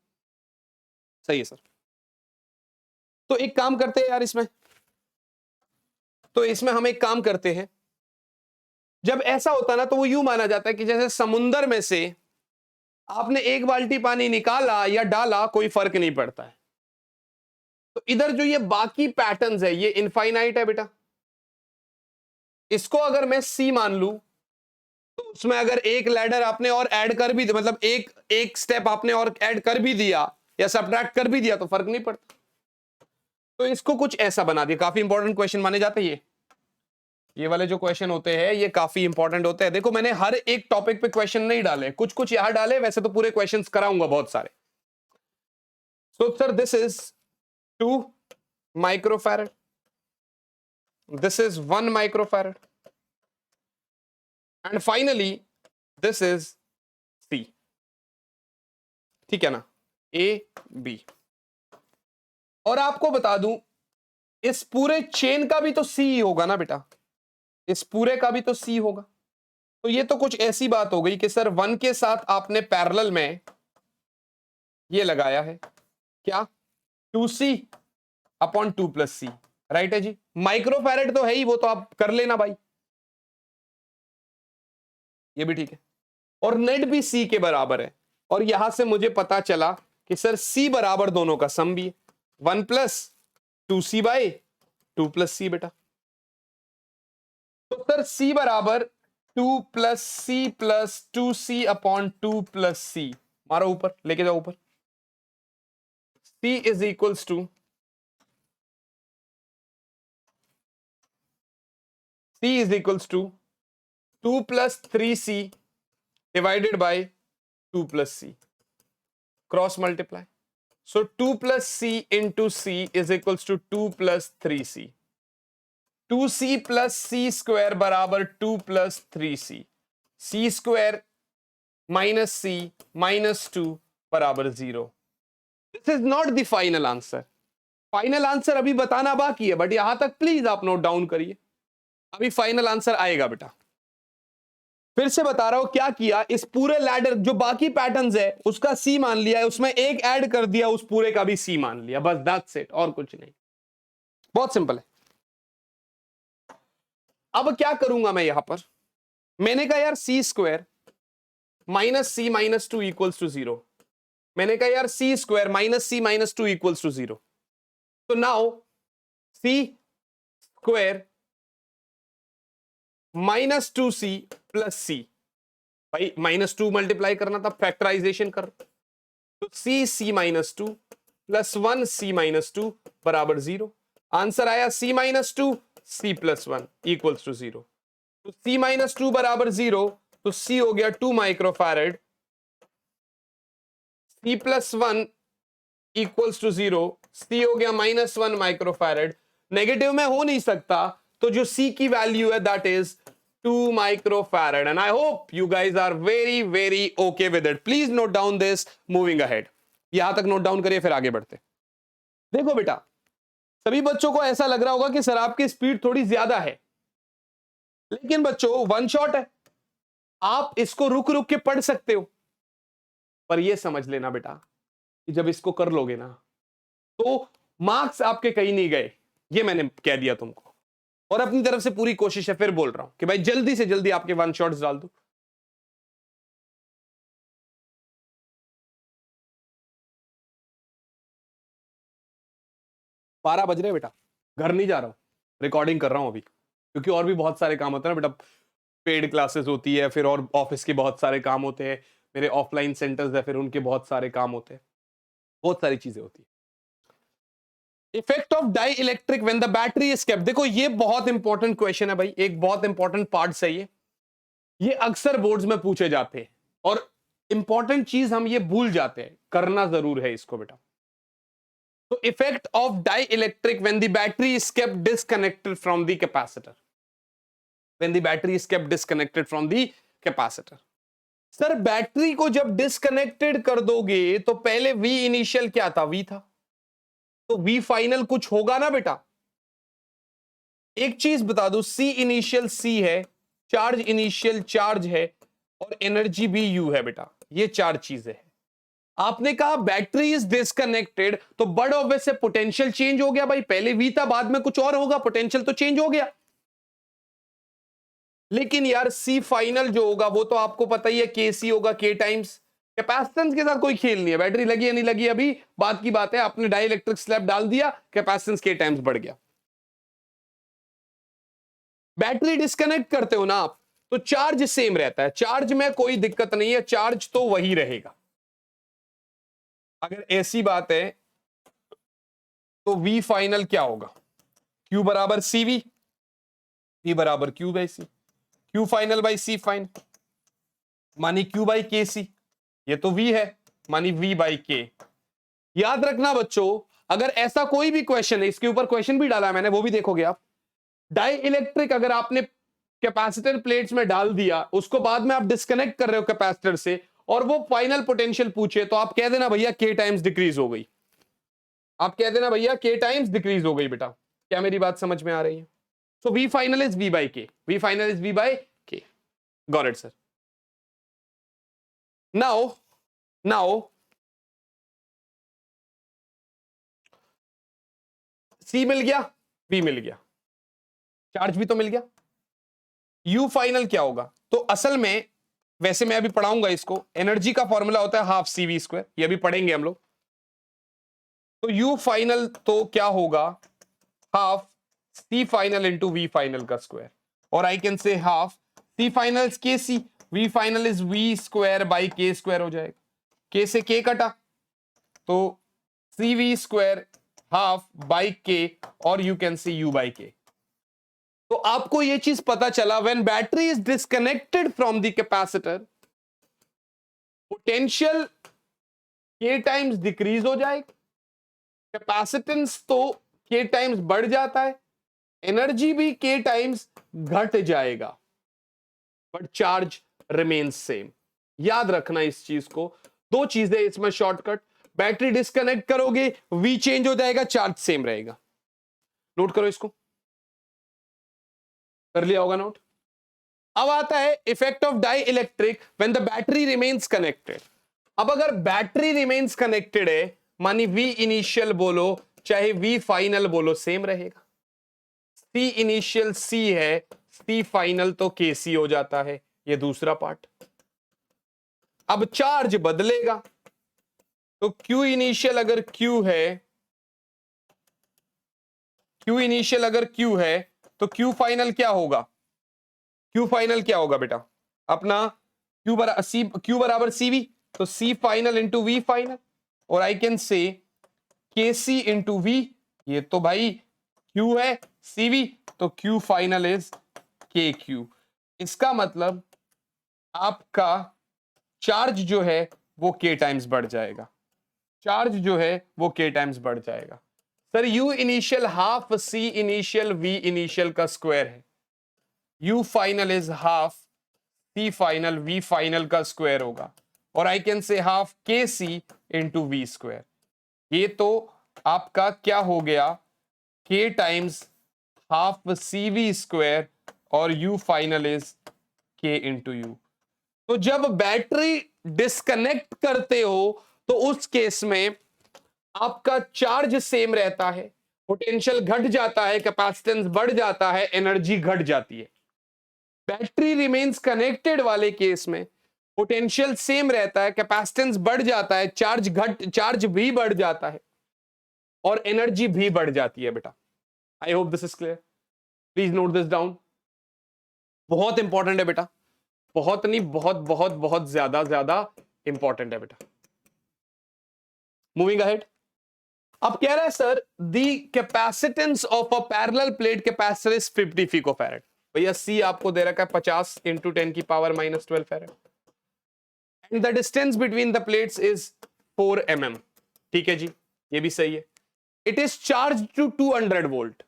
सही है सर। तो एक काम करते हैं यार इसमें, तो इसमें हम एक काम करते हैं, जब ऐसा होता ना तो वो यूं माना जाता है कि जैसे समुंदर में से आपने एक बाल्टी पानी निकाला या डाला, कोई फर्क नहीं पड़ता है। तो इधर जो ये बाकी पैटर्न्स है ये इनफाइनाइट है बेटा। इसको अगर मैं C मान लूं, तो उसमें अगर एक लैडर आपने और ऐड कर भी, मतलब एक एक स्टेप आपने और ऐड कर भी दिया या सब्ट्रैक्ट कर भी दिया तो फर्क नहीं पड़ता। तो इसको कुछ ऐसा बना दिया। काफी इंपॉर्टेंट क्वेश्चन माने जाते हैं ये वाले जो क्वेश्चन होते हैं ये काफी इंपॉर्टेंट होते हैं। देखो मैंने हर एक टॉपिक पे क्वेश्चन नहीं डाले, कुछ कुछ यहां डाले, वैसे तो पूरे क्वेश्चंस कराऊंगा बहुत सारे। So sir this is 2 microfarad, this is 1 microfarad, and finally this is C। ठीक है ना, A B। और आपको बता दूं इस पूरे चेन का भी तो C ही होगा ना बेटा, इस पूरे का भी तो C होगा। तो ये तो कुछ ऐसी बात हो गई कि सर 1 के साथ आपने पैरेलल में ये लगाया है क्या, 2C upon 2 plus C, right है जी। माइक्रोफैरेड तो है ही, वो तो आप कर लेना भाई, ये भी ठीक है। और नेट भी C के बराबर है, और यहां से मुझे पता चला कि सर C बराबर दोनों का सम भी है, 1 plus 2C by 2 plus C बेटा। तो सर C बराबर 2 plus C plus 2C upon 2 plus C, मारो ऊपर, लेके जाओ ऊपर। C is equals to C is equals to 2 plus 3C divided by 2 plus C. Cross multiply. So 2 plus C into C is equals to 2 plus 3C. 2C plus C square बराबर 2 plus 3C. C square minus C minus 2 बराबर 0. This is not the final answer. Final answer अभी बताना बाकी है, but यहां तक please आप note down करिए. अभी फाइनल आंसर आएगा बेटा. फिर से बता रहा हूं क्या किया. इस पूरे लैडर जो बाकी पैटर्न्स है उसका सी मान लिया है, उसमें एक ऐड कर दिया, उस पूरे का भी सी मान लिया. बस दैट्स इट, और कुछ नहीं. बहुत सिंपल है. अब क्या करूंगा मैं यहां पर. मैंने कहा यार C square minus C minus 2 equals to 0. मैंने कहा यार C square minus C minus 2 equals to 0. तो now C square minus 2C plus C. भाई माइनस 2 मल्टीप्लाई करना था, फैक्टराइजेशन कर. तो C minus 2 plus 1 C minus 2 बराबर 0. आंसर आया C minus 2 C plus 1 equals to 0. तो C माइनस 2 बराबर 0. तो C हो गया 2 microfarad. C plus 1 equals to 0. C हो गया माइनस 1 माइक्रोफैरेड. नेगेटिव में हो नहीं सकता, तो जो C की वैल्यू है that is 2 microfarad. And I hope you guys are very very okay with it. Please note down this moving ahead. यहां तक नोट डाउन करिए, फिर आगे बढ़ते. देखो बेटा, सभी बच्चों को ऐसा लग रहा होगा कि सर आपकी स्पीड थोड़ी ज्यादा है, लेकिन बच्चों वन शॉट है, आप इसको रुक रुक के पढ़ सकते हो. पर यह समझ लेना बेटा कि जब इसको कर लोगे ना तो मार्क्स आपके कहीं नहीं गए. ये मैंने कह दिया तुमको, और अपनी तरफ से पूरी कोशिश है. फिर बोल रहा हूं कि भाई जल्दी से जल्दी आपके वन शॉट्स डाल दो. बारह बज रहे बेटा, घर नहीं जा रहा हूं, रिकॉर्डिंग कर रहा हूं अभी, क्योंकि और भी बहुत सारे काम होते हैं ना बेटा. पेड क्लासेस होती है, फिर और ऑफिस के बहुत सारे काम होते हैं, मेरे ऑफलाइन सेंटर्स है, फिर उनके बहुत सारे काम होते हैं, बहुत सारी चीजें होती है. Effect of dielectric when the battery is kept. देखो ये बहुत इंपॉर्टेंट क्वेश्चन है भाई, एक बहुत इंपॉर्टेंट पार्ट है ये अक्सर बोर्ड्स में पूछे जाते हैं, और इंपॉर्टेंट चीज हम ये भूल जाते हैं, करना जरूर है इसको बेटा. तो effect of dielectric when the battery is kept disconnected from the capacitor. When the battery is kept disconnected from the capacitor. Sir battery को जब डिस्कनेक्टेड कर दोगे तो पहले V इनिशियल क्या था, V था, तो V फाइनल कुछ होगा ना बेटा. एक चीज बता दो, C इनिशियल C है, चार्ज इनिशियल चार्ज है, और एनर्जी भी U है बेटा. ये चार चीजें हैं. आपने कहा बैटरी इज डिस्कनेक्टेड, तो बड़ ऑब्वियस से पोटेंशियल चेंज हो गया भाई. पहले V था, बाद में कुछ और होगा, पोटेंशियल तो चेंज हो गया. लेकिन यार C फाइनल जो होगा वो तो आपको पता ही है, KC होगा, K टाइम्स. कैपेसिटेंस के साथ कोई खेल नहीं है. बैटरी लगी या नहीं लगी अभी बात की बात है, आपने डाई इलेक्ट्रिक स्लैब डाल दिया, कैपेसिटेंस K टाइम्स बढ़ गया. बैटरी डिस्कनेक्ट करते हो ना आप, तो चार्ज सेम रहता है, चार्ज में कोई दिक्कत नहीं है, चार्ज तो वही रहेगा. अगर ऐसी बात है तो V फाइनल क्या होगा, Q बराबर CV, V बराबर Q by C, Q final by C final, मानी Q बाई KC. ये तो V है, मानी V बाई K. याद रखना बच्चों, अगर ऐसा कोई भी क्वेश्चन है, इसके ऊपर क्वेश्चन भी डाला है मैंने, वो भी देखोगे आप. डाई इलेक्ट्रिक अगर आपने कैपेसिटर प्लेट्स में डाल दिया, उसको बाद में आप डिस्कनेक्ट कर रहे हो कैपेसिटर से, और वो फाइनल पोटेंशियल पूछे, तो आप कह देना भैया K टाइम्स डिक्रीज हो गई. आप कह देना भैया K टाइम्स डिक्रीज हो गई बेटा. क्या मेरी बात समझ में आ रही है? सो V final is V by K. V final is V by K. Got it sir. Now C मिल गया, V मिल गया, चार्ज भी तो मिल गया. U फाइनल क्या होगा, तो असल में वैसे मैं अभी पढ़ाऊंगा इसको, एनर्जी का फॉर्मूला होता है हाफ CV स्क्वायर, ये भी पढ़ेंगे हम लोग. तो U फाइनल तो क्या होगा, half C final into V final का स्क्वायर, और आई कैन से half C final KC, V final is V square by K square हो जाएगा. K से K कटा, तो CV square half by K, और you can see U by K. तो आपको यह चीज पता चला, when battery is disconnected from the capacitor, potential के टाइम्स डिक्रीज हो जाएगा, कैपेसिटेंस तो के टाइम्स बढ़ जाता है, एनर्जी भी के टाइम्स घट जाएगा, बट चार्ज रिमेन्स सेम। याद रखना इस चीज को, दो चीजें इसमें शॉर्टकट, बैटरी डिस्कनेक्ट करोगे वी चेंज हो जाएगा, चार्ज सेम रहेगा। नोट करो इसको, कर लिया होगा नोट। अब आता है effect of dielectric when the battery remains connected. अब अगर बैटरी रिमेन्स कनेक्टेड है, मानी वी इनिशियल बोलो चाहे वी फाइनल बोलो, सेम रहेगा। सी इनिशियल सी है, सी फाइनल तो के सी हो जाता है, ये दूसरा पार्ट। अब चार्ज बदलेगा, तो Q इनिशियल अगर Q है, Q इनिशियल अगर Q है तो Q फाइनल क्या होगा? Q फाइनल क्या होगा बेटा अपना? Q बराबर CV, तो C final into V final, और I can say KC into V। ये तो भाई Q है CV, तो Q फाइनल इज KQ। इसका मतलब आपका चार्ज जो है वो K टाइम्स बढ़ जाएगा, चार्ज जो है वो K टाइम्स बढ़ जाएगा। Sir U initial half C initial V initial का स्क्वायर है, U final is half C final V final का स्क्वायर होगा, और आई कैन से half KC into V square. ये तो आपका क्या हो गया? K times half CV square और U final is K into U। तो जब बैटरी डिस्कनेक्ट करते हो तो उस केस में आपका चार्ज सेम रहता है, पोटेंशियल घट जाता है, कैपेसिटेंस बढ़ जाता है, एनर्जी घट जाती है। बैटरी रिमेन्स कनेक्टेड वाले केस में पोटेंशियल सेम रहता है, कैपेसिटेंस बढ़ जाता है, चार्ज भी बढ़ जाता है और एनर्जी भी बढ़ जाती है बेटा। I hope this is clear, please note this down, बहुत इंपॉर्टेंट है बेटा, बहुत नहीं बहुत बहुत बहुत ज्यादा इंपॉर्टेंट है बेटा। मूविंग अहेड, अब कह रहा है sir the capacitance of a parallel plate capacitor is 50 picofarad. भैया सी आपको दे रखा है 50 इंटू 10 की power -12 farad, and the distance between the plates is 4 mm। ठीक है जी, ये भी सही है। It is charge to 200 volt,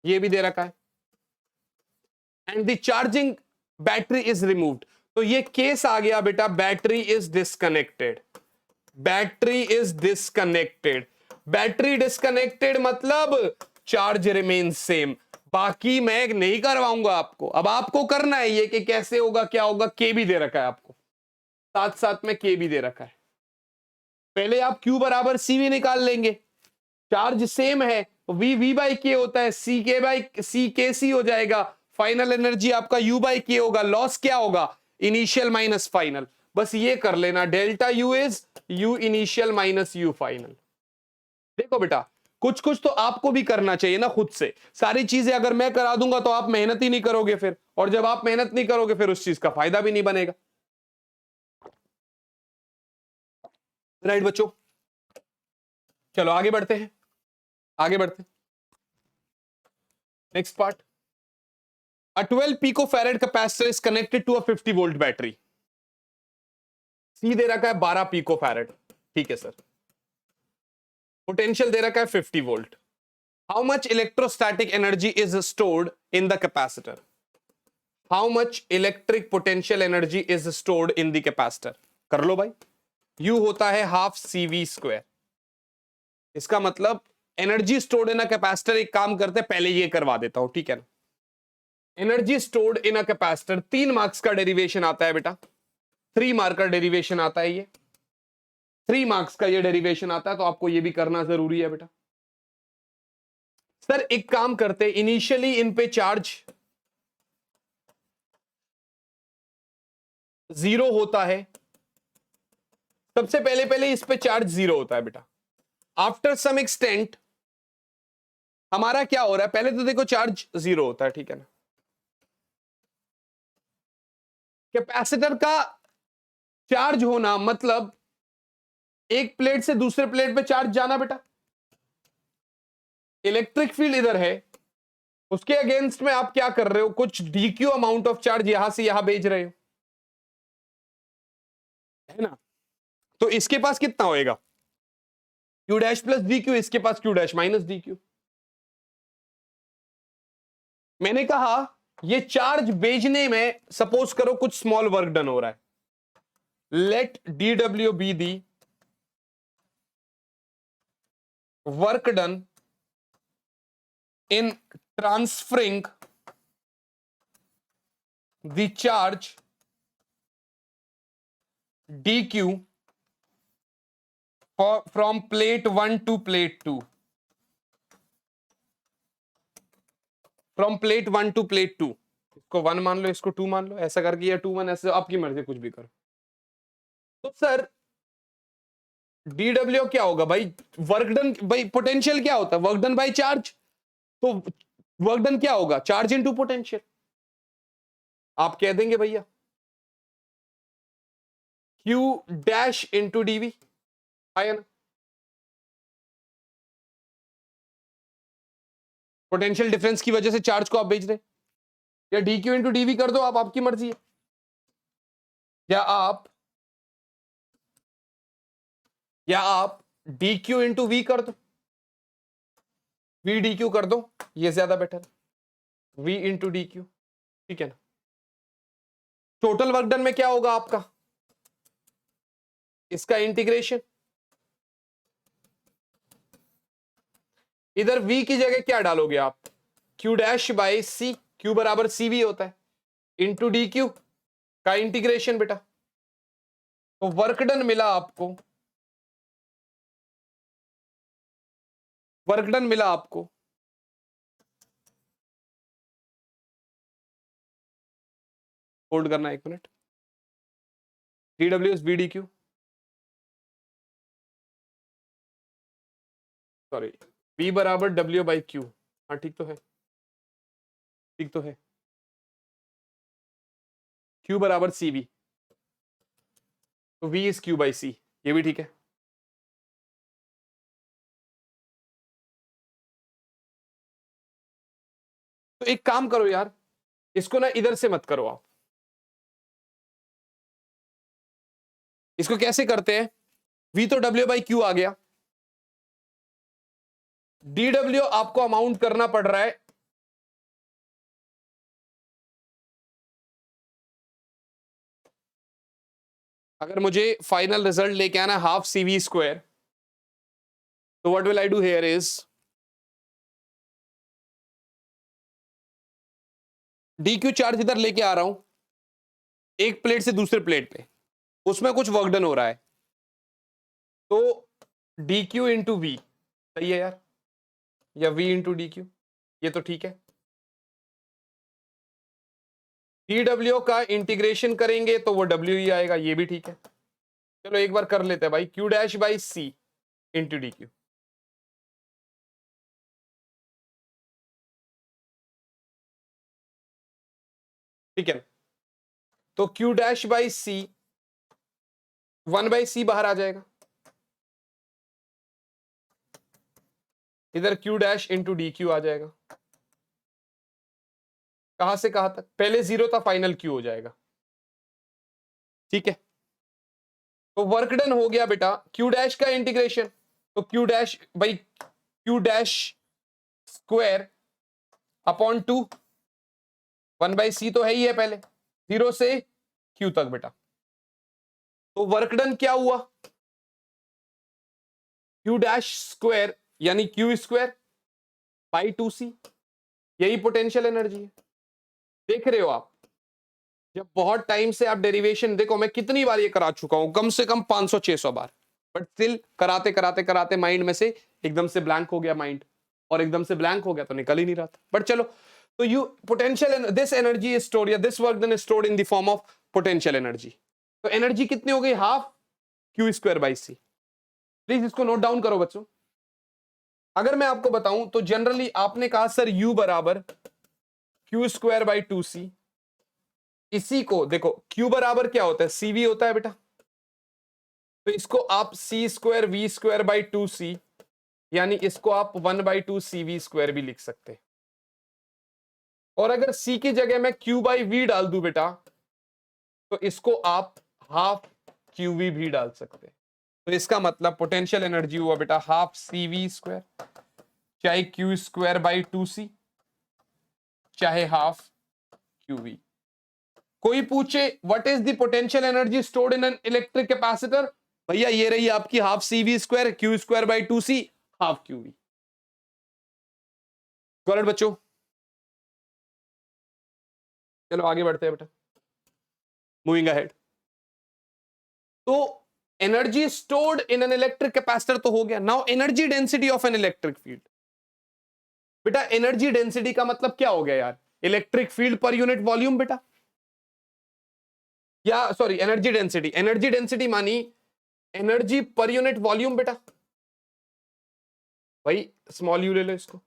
ये भी दे रखा है, and the charging battery is removed. तो ये केस आ गया बेटा, battery is disconnected, battery is disconnected. Battery disconnected मतलब चार्ज रिमेन सेम, बाकी मैं नहीं करवाऊंगा आपको। अब आपको करना है ये कि कैसे होगा क्या होगा, के भी दे रखा है आपको, साथ साथ में के भी दे रखा है। पहले आप Q बराबर CV निकाल लेंगे, चार्ज सेम है, V बाई के होता है, C के सी हो जाएगा, फाइनल एनर्जी आपका U बाई के होगा, लॉस क्या होगा? Initial minus final. बस ये कर लेना, delta U is U initial minus U final. देखो बेटा, कुछ कुछ तो आपको भी करना चाहिए ना खुद से। सारी चीजें अगर मैं करा दूंगा तो आप मेहनत ही नहीं करोगे फिर, और जब आप मेहनत नहीं करोगे फिर उस चीज का फायदा भी नहीं बनेगा। राइट बच्चों, चलो आगे बढ़ते हैं, आगे बढ़ते हैं। Next part, a 12 picofarad capacitor is connected to a 50 volt battery। सी दे रखा है 12 picofarad, ठीक है सर। पोटेंशियल दे रखा है 50 volt. How much electrostatic energy is stored in the capacitor? How much electric potential energy is stored in the capacitor? कर लो भाई, you होता है हाफ CV स्क्वायर। इसका मतलब energy stored in a capacitor, एक काम करते हैं पहले ये करवा देता हूं, ठीक है ना। Energy stored in a capacitor 3 marks का डेरिवेशन आता है बेटा, 3 मार्क का डेरिवेशन आता है, ये 3 मार्क्स का ये डेरिवेशन आता है, तो आपको ये भी करना जरूरी है बेटा। सर एक काम करते, इनिशियली इन पे चार्ज 0 होता है, सबसे पहले पहले इस पे चार्ज 0 होता है बेटा। आफ्टर सम एक्सटेंट हमारा क्या हो रहा है, पहले तो देखो चार्ज 0 होता है, ठीक है ना। कैपेसिटर का चार्ज होना मतलब एक प्लेट से दूसरे प्लेट पे चार्ज जाना बेटा, इलेक्ट्रिक फील्ड इधर है, उसके अगेंस्ट में आप क्या कर रहे हो, कुछ dq अमाउंट ऑफ चार्ज यहां से यहां भेज रहे हो, है ना। तो इसके पास कितना होएगा, q डैश प्लस dq, इसके पास q डैश माइनस dq। मैंने कहा ये चार्ज भेजने में सपोज करो कुछ स्मॉल वर्क डन हो रहा है, let dw be the work done in transferring the charge dq from plate 1 to plate 2, from plate 1 to plate 2, इसको 1 मान लो, इसको 2 मान लो, ऐसा करके, या 2 1, ऐसे आपकी मर्जी, कुछ भी करो। तो सर dw क्या होगा भाई, वर्क डन, भाई पोटेंशियल क्या होता है, वर्क डन बाय चार्ज, तो वर्क डन क्या होगा, चार्ज इनटू पोटेंशियल। आप कह देंगे भैया q डैश इंटू dv, आया ना। पोटेंशियल डिफरेंस की वजह से चार्ज को आप भेज रहे हैं, या dq इंटू dv कर दो आप, आपकी मर्जी है, या आप dq इंटू v कर दो, v dq कर दो, ये ज्यादा बेटर है, v इंटू dq, ठीक है ना। टोटल वर्क डन में क्या होगा आपका, इसका इंटीग्रेशन, इधर v की जगह क्या डालोगे आप, q dash by c, q बराबर cv होता है, इंटू dq का इंटीग्रेशन बेटा। तो वर्क डन मिला आपको, वर्क डन मिला आपको होल्ड करना 1 minute, dw is vdq, sorry, v बराबर w बाई q, हाँ ठीक तो है, ठीक तो है, q बराबर cv, तो v is q by c, ये भी ठीक है। तो एक काम करो यार, इसको ना इधर से मत करो आप, इसको कैसे करते हैं, v तो w बाई q आ गया, dw आपको अमाउंट करना पड़ रहा है अगर मुझे फाइनल रिजल्ट लेके आना हाफ cv स्क्वायर, तो what will I do here is dq charge इधर लेके आ रहा हूं एक प्लेट से दूसरे प्लेट पे, उसमें कुछ वर्क डन हो रहा है, तो dq इंटू वी, सही है यार, या v इंटू dq, ये तो ठीक है। dw का इंटीग्रेशन करेंगे तो वो w ही आएगा, ये भी ठीक है। चलो एक बार कर लेते हैं भाई, q dash by c into dq, ठीक है। तो q dash by c, 1 by c बाहर आ जाएगा, इधर q डैश इंटू dq आ जाएगा, कहां से कहां तक, पहले 0 था, फाइनल q हो जाएगा, ठीक है। तो वर्क डन हो गया बेटा, q डैश का इंटीग्रेशन, तो q dash by q dash square upon 2, 1 by c तो है ही है पहले, 0 से q तक बेटा। तो वर्क डन क्या हुआ, q डैश स्क्वायर यानी q स्क्वायर बाई 2c, यही पोटेंशियल एनर्जी है। देख रहे हो आप, जब बहुत टाइम से आप डेरिवेशन, देखो मैं कितनी बार ये करा चुका हूं, कम से कम 500-600 बार, बट स्टिल कराते कराते कराते माइंड में से एकदम से ब्लैंक हो गया माइंड, और एकदम से ब्लैंक हो गया तो निकल ही नहीं रहा था। बट चलो, तो you potential, this energy is stored, या this work done is stored in the form of potential energy. तो एनर्जी कितनी हो गई, half q square by c। Please इसको नोट डाउन करो बच्चों। अगर मैं आपको बताऊं तो जनरली आपने कहा सर u बराबर q स्क्वायर बाई 2c, इसी को देखो q बराबर क्या होता है, cv होता है बेटा, तो इसको आप c square v square by 2c यानी इसको आप 1/2 CV² भी लिख सकते हैं। और अगर C की जगह मैं Q/V डाल दूं बेटा, तो इसको आप हाफ QV भी डाल सकते हैं। तो इसका मतलब पोटेंशियल एनर्जी हुआ बेटा हाफ CV², चाहे Q²/2C, चाहे हाफ QV। कोई पूछे what is the potential energy stored in an electric capacitor, भैया ये रही आपकी half CV², Q²/2C, half QV। Got it बच्चों? चलो आगे बढ़ते हैं बेटा, मूविंग अहेड। तो energy stored in an electric capacitor तो हो गया। Now energy density of an electric field. बेटा एनर्जी डेंसिटी का मतलब क्या हो गया यार? Electric field per unit volume बेटा, या sorry energy density, energy density मानी एनर्जी पर यूनिट वॉल्यूम बेटा। भाई स्मॉल यू ले लो इसको।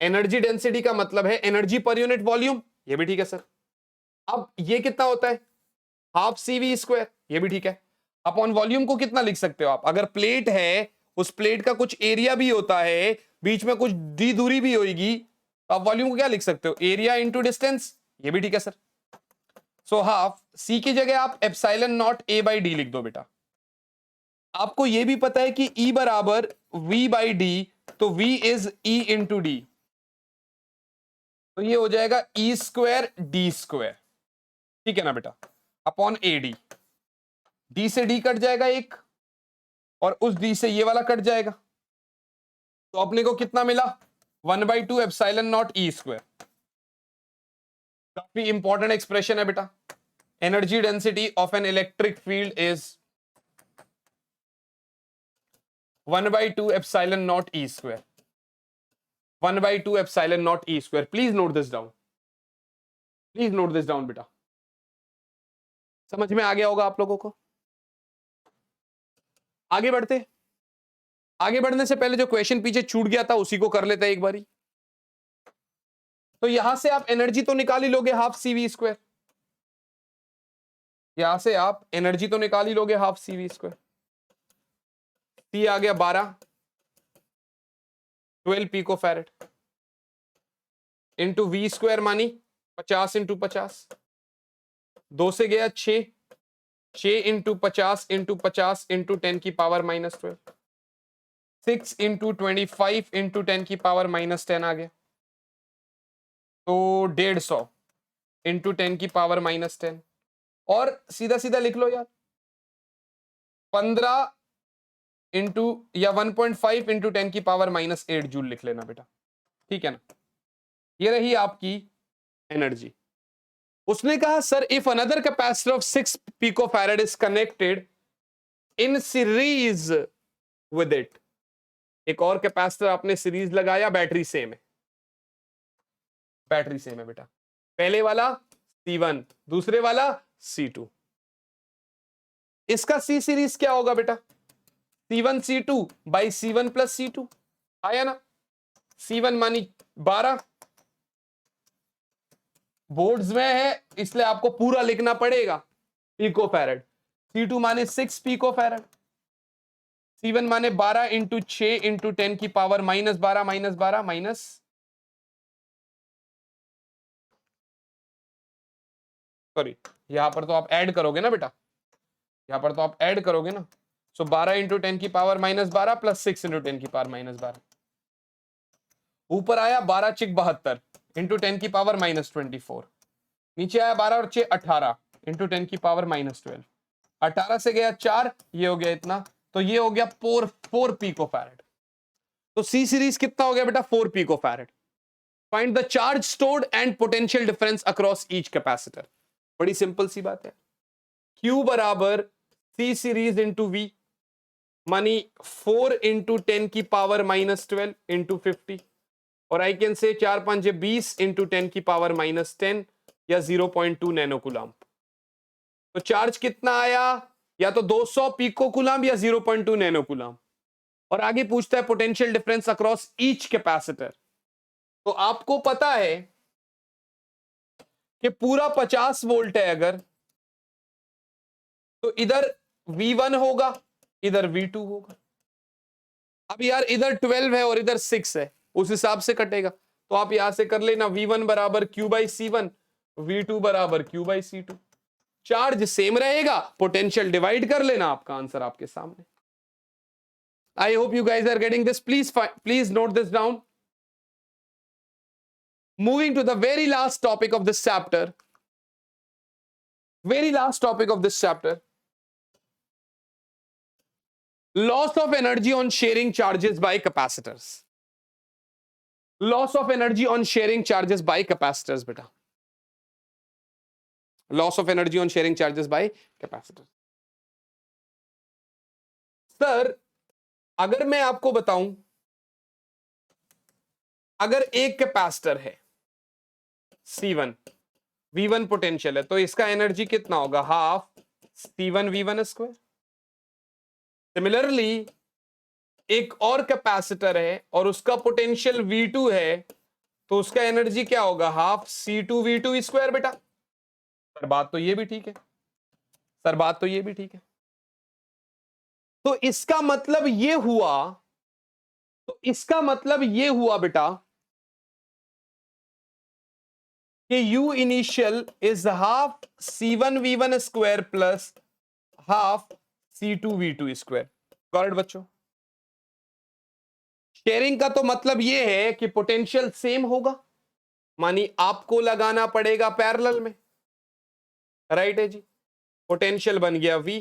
एनर्जी डेंसिटी का मतलब है एनर्जी पर यूनिट वॉल्यूम, ये भी ठीक है सर। अब ये कितना होता है? हाफ CV², ये भी ठीक है। अपॉन वॉल्यूम को कितना लिख सकते हो आप? अगर प्लेट है, उस प्लेट का कुछ एरिया भी होता है, बीच में कुछ डी दूरी भी होगी, तो आप वॉल्यूम को क्या लिख सकते हो? एरिया इंटू डिस्टेंस, ये भी ठीक है सर। सो हाफ C की जगह आप ε0A/d लिख दो बेटा। आपको यह भी पता है कि E बराबर V/d, तो V is E into D, तो ये हो जाएगा E² D², ठीक है ना बेटा, अपॉन AD। D से D कट जाएगा एक, और उस D से ये वाला कट जाएगा, तो अपने को कितना मिला? 1/2 ε0E²। काफी इंपॉर्टेंट एक्सप्रेशन है बेटा। Energy density of an electric field is 1/2 ε0E²। 1/2 ε0E²। Please note this down, please note this down बेटा। समझ में आ गया होगा आप लोगों को? आगे बढ़ते, आगे बढ़ने से पहले जो क्वेश्चन पीछे छूट गया था उसी को कर लेते हैं एक बारी। तो यहां से आप एनर्जी तो निकाल ही लोगे हाफ CV², यहां से आप एनर्जी तो निकाल ही लोगे हाफ CV²। C आ गया 12 पिकोफैरेड इंटू V² मानी 50 इंटू 50, 2 से गया 6 इंटू 50 इंटू 50 इंटू 10 की पावर -12, 6 इंटू 25 इंटू 10 की पावर -10 आ गया, तो 150 इंटू 10 की पावर -10। और सीधा सीधा लिख लो यार, 15 इंटू या 1.5 इंटू 10 की पावर -8 जूल लिख लेना बेटा, ठीक है ना। ये रही आपकी एनर्जी। उसने कहा sir if another capacitor of 6 picofarad is connected in series with it, एक और कैपेसिटर आपने सीरीज लगाया, बैटरी सेम है, बैटरी सेम है बेटा। पहले वाला C1, दूसरे वाला C2। इसका C सीरीज क्या होगा बेटा? C1 C2 by C1 plus C2, आया ना। C1 मानी 12, बोर्ड्स में है इसलिए आपको पूरा लिखना पड़ेगा पिकोफैरेड। C2 माने 6 पिकोफैरेड, C1 माने 12 इंटू 6 इंटू 10 की पावर -12 सॉरी, यहां पर तो आप ऐड करोगे ना बेटा, यहां पर तो आप ऐड करोगे ना। सो 12 इंटू 10 की पावर -12 प्लस 6 इंटू 10 की पावर -12, ऊपर आया 12 चिक 72 इंटू 10 की पावर -24, नीचे आया 12 और 6 18 इंटू 10 की पावर -12, 18 से गया 4, ये हो गया इतना, तो ये हो गया 4 पिकोफैरेड। तो C सीरीज कितना हो गया बेटा? 4 picofarad. Find the charge stored and potential difference across each capacitor. बड़ी सिंपल सी बात है। Q बराबर C सीरीज इंटू V, मानी 4 इंटू 10 की पावर -12 इंटू 50, और आई कैन से 4 5 20 इंटू 10 की पावर -10 या 0.2 नैनो कूलम। तो चार्ज कितना आया? या तो 200 पिको कूलम या 0.2 नैनो कूलम। और आगे पूछता है potential difference across each capacitor. तो आपको पता है कि पूरा 50 वोल्ट है अगर, तो इधर V1 होगा, इधर V2 होगा। अब यार इधर 12 है और इधर 6 है, उस हिसाब से कटेगा। तो आप यहां से कर लेना V1 बराबर Q बाई C1, V2 बराबर Q by C2। Charge same रहेगा, पोटेंशियल डिवाइड कर लेना, आपका आंसर आपके सामने। I hope you guys are getting this. Please note this down. Moving to the very last topic of this chapter, very last topic of this chapter, loss of energy on sharing charges by capacitors. Loss of energy on sharing charges by capacitors beta, loss of energy on sharing charges by capacitors. Sir अगर मैं आपको बताऊं, अगर एक capacitor है C1, V1 potential है, तो इसका एनर्जी कितना होगा, half C1 V1 square. Similarly एक और कैपेसिटर है और उसका पोटेंशियल V2 है, तो उसका एनर्जी क्या होगा, हाफ C2 V2 स्क्वायर बेटा। सर बात तो ये भी ठीक है, सर बात तो ये भी ठीक है। तो इसका मतलब ये हुआ, तो इसका मतलब ये हुआ बेटा कि U initial is half C1 V1 square plus half C2 V2 square. Correct बच्चों? शेयरिंग का तो मतलब ये है कि पोटेंशियल सेम होगा, मानी आपको लगाना पड़ेगा पैरेलल में, राइट है जी। पोटेंशियल बन गया V,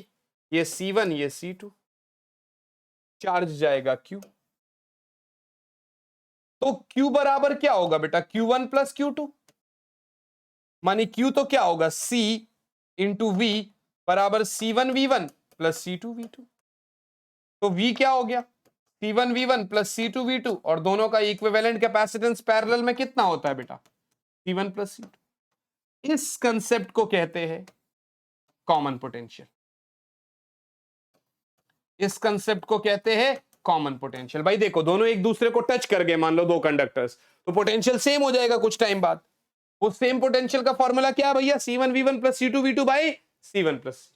ये C1 ये C2, चार्ज जाएगा Q। तो Q बराबर क्या होगा बेटा, Q1 प्लस Q2, मानी Q तो क्या होगा, C इंटू V बराबर C1 V1 plus C2 V2। तो V क्या हो गया, C1 V1 plus C2 V2, और दोनों का इक्विवेलेंट कैपेसिटेंस पैरेलल में कितना होता है बेटा, C1 प्लस C2। इस कंसेप्ट को कहते हैं कॉमन पोटेंशियल, इस कंसेप्ट को कहते हैं कॉमन पोटेंशियल। भाई देखो दोनों एक दूसरे को टच कर गए, मान लो दो कंडक्टर्स, तो पोटेंशियल सेम हो जाएगा कुछ टाइम बाद। वो सेम पोटेंशियल का फॉर्मूला क्या है भैया, C1 V1 plus C2 V2 by C1 plus C2।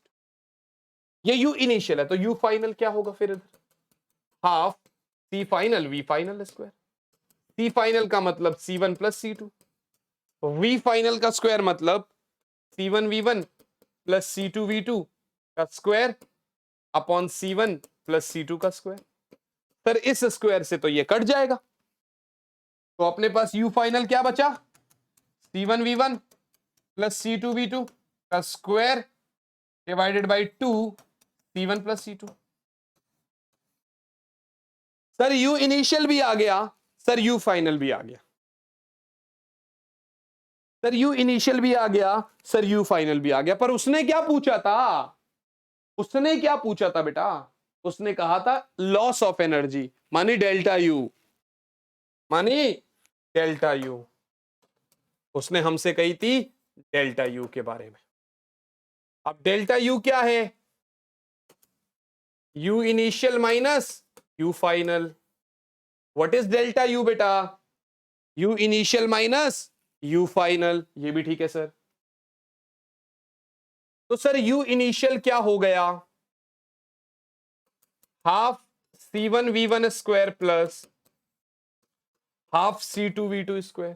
ये U इनिशियल है, तो U फाइनल क्या होगा फिर, half C final V final square. C final का मतलब C1 plus C2, V final का स्क्वायर मतलब C1 V1 plus C2 V2 का square upon C1 plus C2 का स्क्वायर। सर इस स्क्वायर से तो ये कट जाएगा, तो अपने पास U फाइनल क्या बचा, C1 V1 plus C2 V2 का square divided by 2 C1 plus C2। Sir U initial भी आ गया, सर U फाइनल भी आ गया, सर U इनिशियल भी आ गया, सर U फाइनल भी आ गया। पर उसने क्या पूछा था, उसने क्या पूछा था बेटा, उसने कहा था लॉस ऑफ एनर्जी, मानी डेल्टा U, मानी डेल्टा U। उसने हमसे कही थी डेल्टा U के बारे में। अब डेल्टा U क्या है, U initial minus U final. What is delta U बेटा, U initial minus U final. ये भी ठीक है सर। तो सर U इनिशियल क्या हो गया, half C1 V1 square plus half C2 V2 square,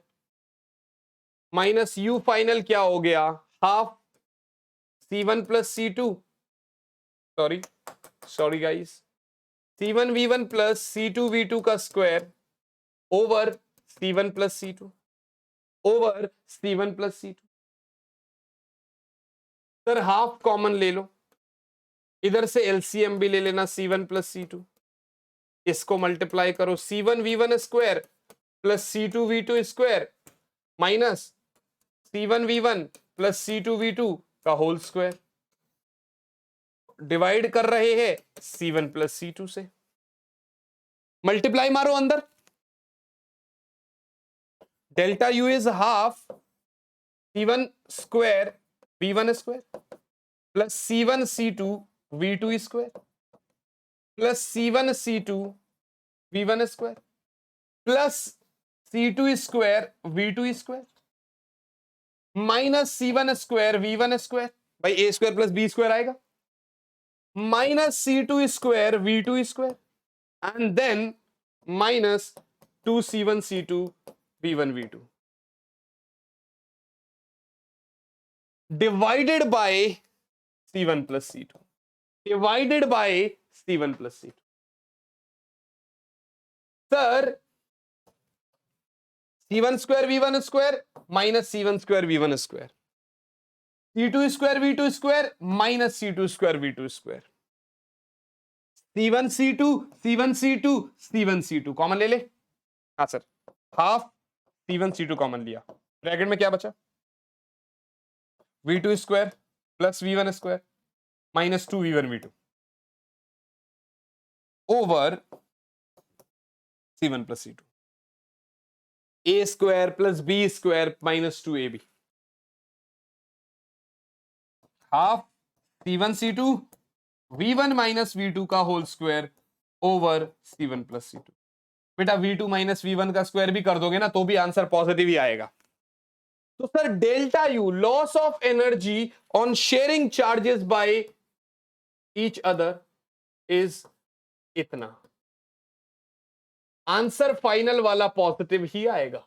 minus U final क्या हो गया, half C1 plus C2, sorry guys, C1 V1 plus C2 V2 का square over C1 plus C2 over C1 plus C2। Sir half common ले लो, इधर से LCM भी ले लेना, C1 प्लस C2, इसको मल्टीप्लाई करो, C1 V1 square plus C2 V2 square minus C1 V1 plus C2 V2 का होल स्क्वायर, डिवाइड कर रहे हैं C1 प्लस C2 से, मल्टीप्लाई मारो अंदर, delta U is half C1 square V1 square plus C1 C2 V2 square plus C1 C2 V1 square plus C2 square V2 square minus C1 square V1 square, भाई A square plus B square आएगा, minus C2 square V2 square and then minus 2c1c2 v1v2 divided by c1 plus c2 divided by c1 plus c2. Sir, c1 square v1 square minus c1 square v1 square, c2 square v2 square minus c2 square v2 square, c1 c2 c1 c2 c1 c2 common ले ले. हाँ sir, half c1 c2 common लिया, bracket में क्या बचा, v2 square plus v1 square minus 2 v1 v2 over c1 plus c2, a square plus b square minus 2ab, half c1 c2 v1 minus v2 का whole square over c1 plus c2. बेटा v2 minus v1 का square भी कर दोगे ना तो भी answer positive ही आएगा. तो sir delta U loss of energy on sharing charges by each other is इतना. आंसर फाइनल वाला पॉजिटिव ही आएगा.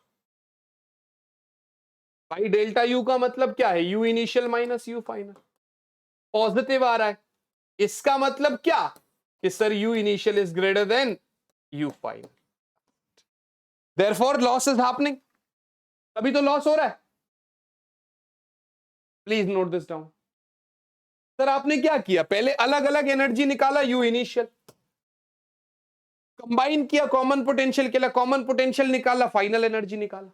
भाई डेल्टा यू का मतलब क्या है, U initial minus U final, positive आ रहा है. इसका मतलब क्या कि sir U initial is greater than U final, therefore loss is happening. तभी तो लॉस हो रहा है. Please note this down. Sir आपने क्या किया, पहले अलग अलग एनर्जी निकाला, यू इनिशियल, कंबाइन किया कॉमन पोटेंशियल के लिए, कॉमन पोटेंशियल निकाला, फाइनल एनर्जी निकाला,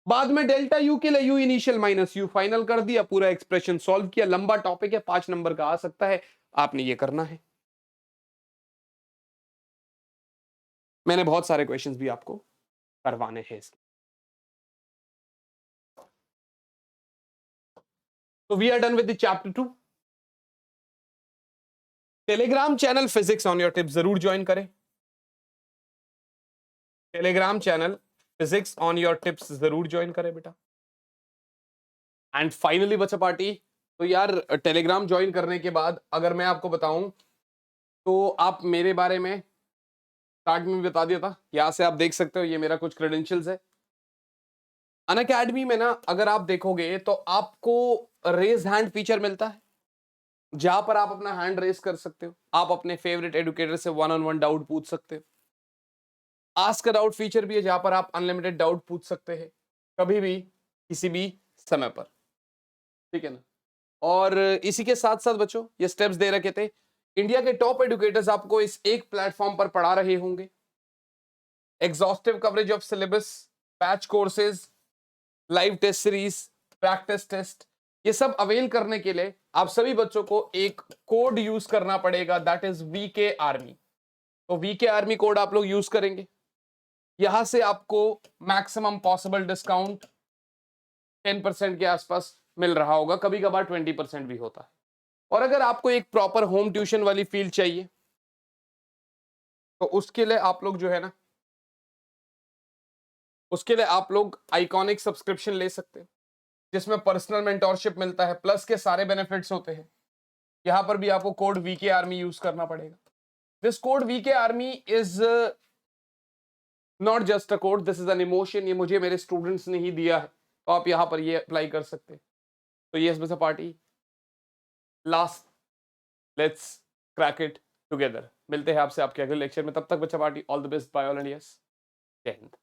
बाद में डेल्टा यू के लिए you initial minus U final कर दिया, पूरा एक्सप्रेशन सॉल्व किया. लंबा टॉपिक है, 5 नंबर का आ सकता है, आपने ये करना है. मैंने बहुत सारे क्वेश्चंस भी आपको करवाने हैं इसके. तो we are done with the chapter 2. Telegram channel physics on your tips जरूर ज्वाइन करें. Telegram channel physics on your tips जरूर ज्वाइन करें बेटा. एंड फाइनली बच्चा पार्टी, तो यार टेलीग्राम ज्वाइन करने के बाद अगर मैं आपको बताऊं तो आप मेरे बारे में स्टार्ट में बता दिया था, यहां से आप देख सकते हो, ये मेरा कुछ क्रेडेंशियल्स है. अनअकैडमी में ना अगर आप देखोगे तो आपको रेज हैंड फीचर मिलता है, जहां पर आप अपना हैंड रेज कर सकते हो, आप अपने फेवरेट एडुकेटर से 1-on-1 डाउट पूछ सकते हो. आस्क अ डाउट फीचर भी है, जहां पर आप अनलिमिटेड डाउट पूछ सकते हैं कभी भी किसी भी समय पर, ठीक है ना. और इसी के साथ साथ बच्चों ये स्टेप्स दे रखे थे, इंडिया के टॉप एडुकेटर्स आपको इस एक प्लेटफॉर्म पर पढ़ा रहे होंगे. Exhaustive coverage of syllabus, batch courses, live test series, practice test, ये सब अवेल करने के लिए आप सभी बच्चों को एक कोड यूज करना पड़ेगा, दैट इज वीके आर्मी. तो वीके आर्मी कोड आप लोग यूज करेंगे, यहां से आपको मैक्सिमम पॉसिबल डिस्काउंट 10% के आसपास मिल रहा होगा, कभी कभार 20% भी होता है. और अगर आपको एक प्रॉपर होम ट्यूशन वाली फील चाहिए तो उसके लिए आप लोग जो है ना, उसके लिए आप लोग आइकॉनिक सब्सक्रिप्शन ले सकते हैं, जिसमें पर्सनल मेंटोरशिप मिलता है, प्लस के सारे बेनिफिट्स होते हैं. यहां पर भी आपको कोड वीके आर्मी यूज करना पड़ेगा. This code VK army is not just a code, this is an emotion. ये मुझे मेरे स्टूडेंट्स ने ही दिया है, तो आप यहां पर ये अप्लाई कर सकते हैं. तो यस बच्चा party, last let's crack it together. मिलते हैं आपसे आपके अगले लेक्चर में, तब तक बच्चा party all the best, bye all and yes, जय हिंद.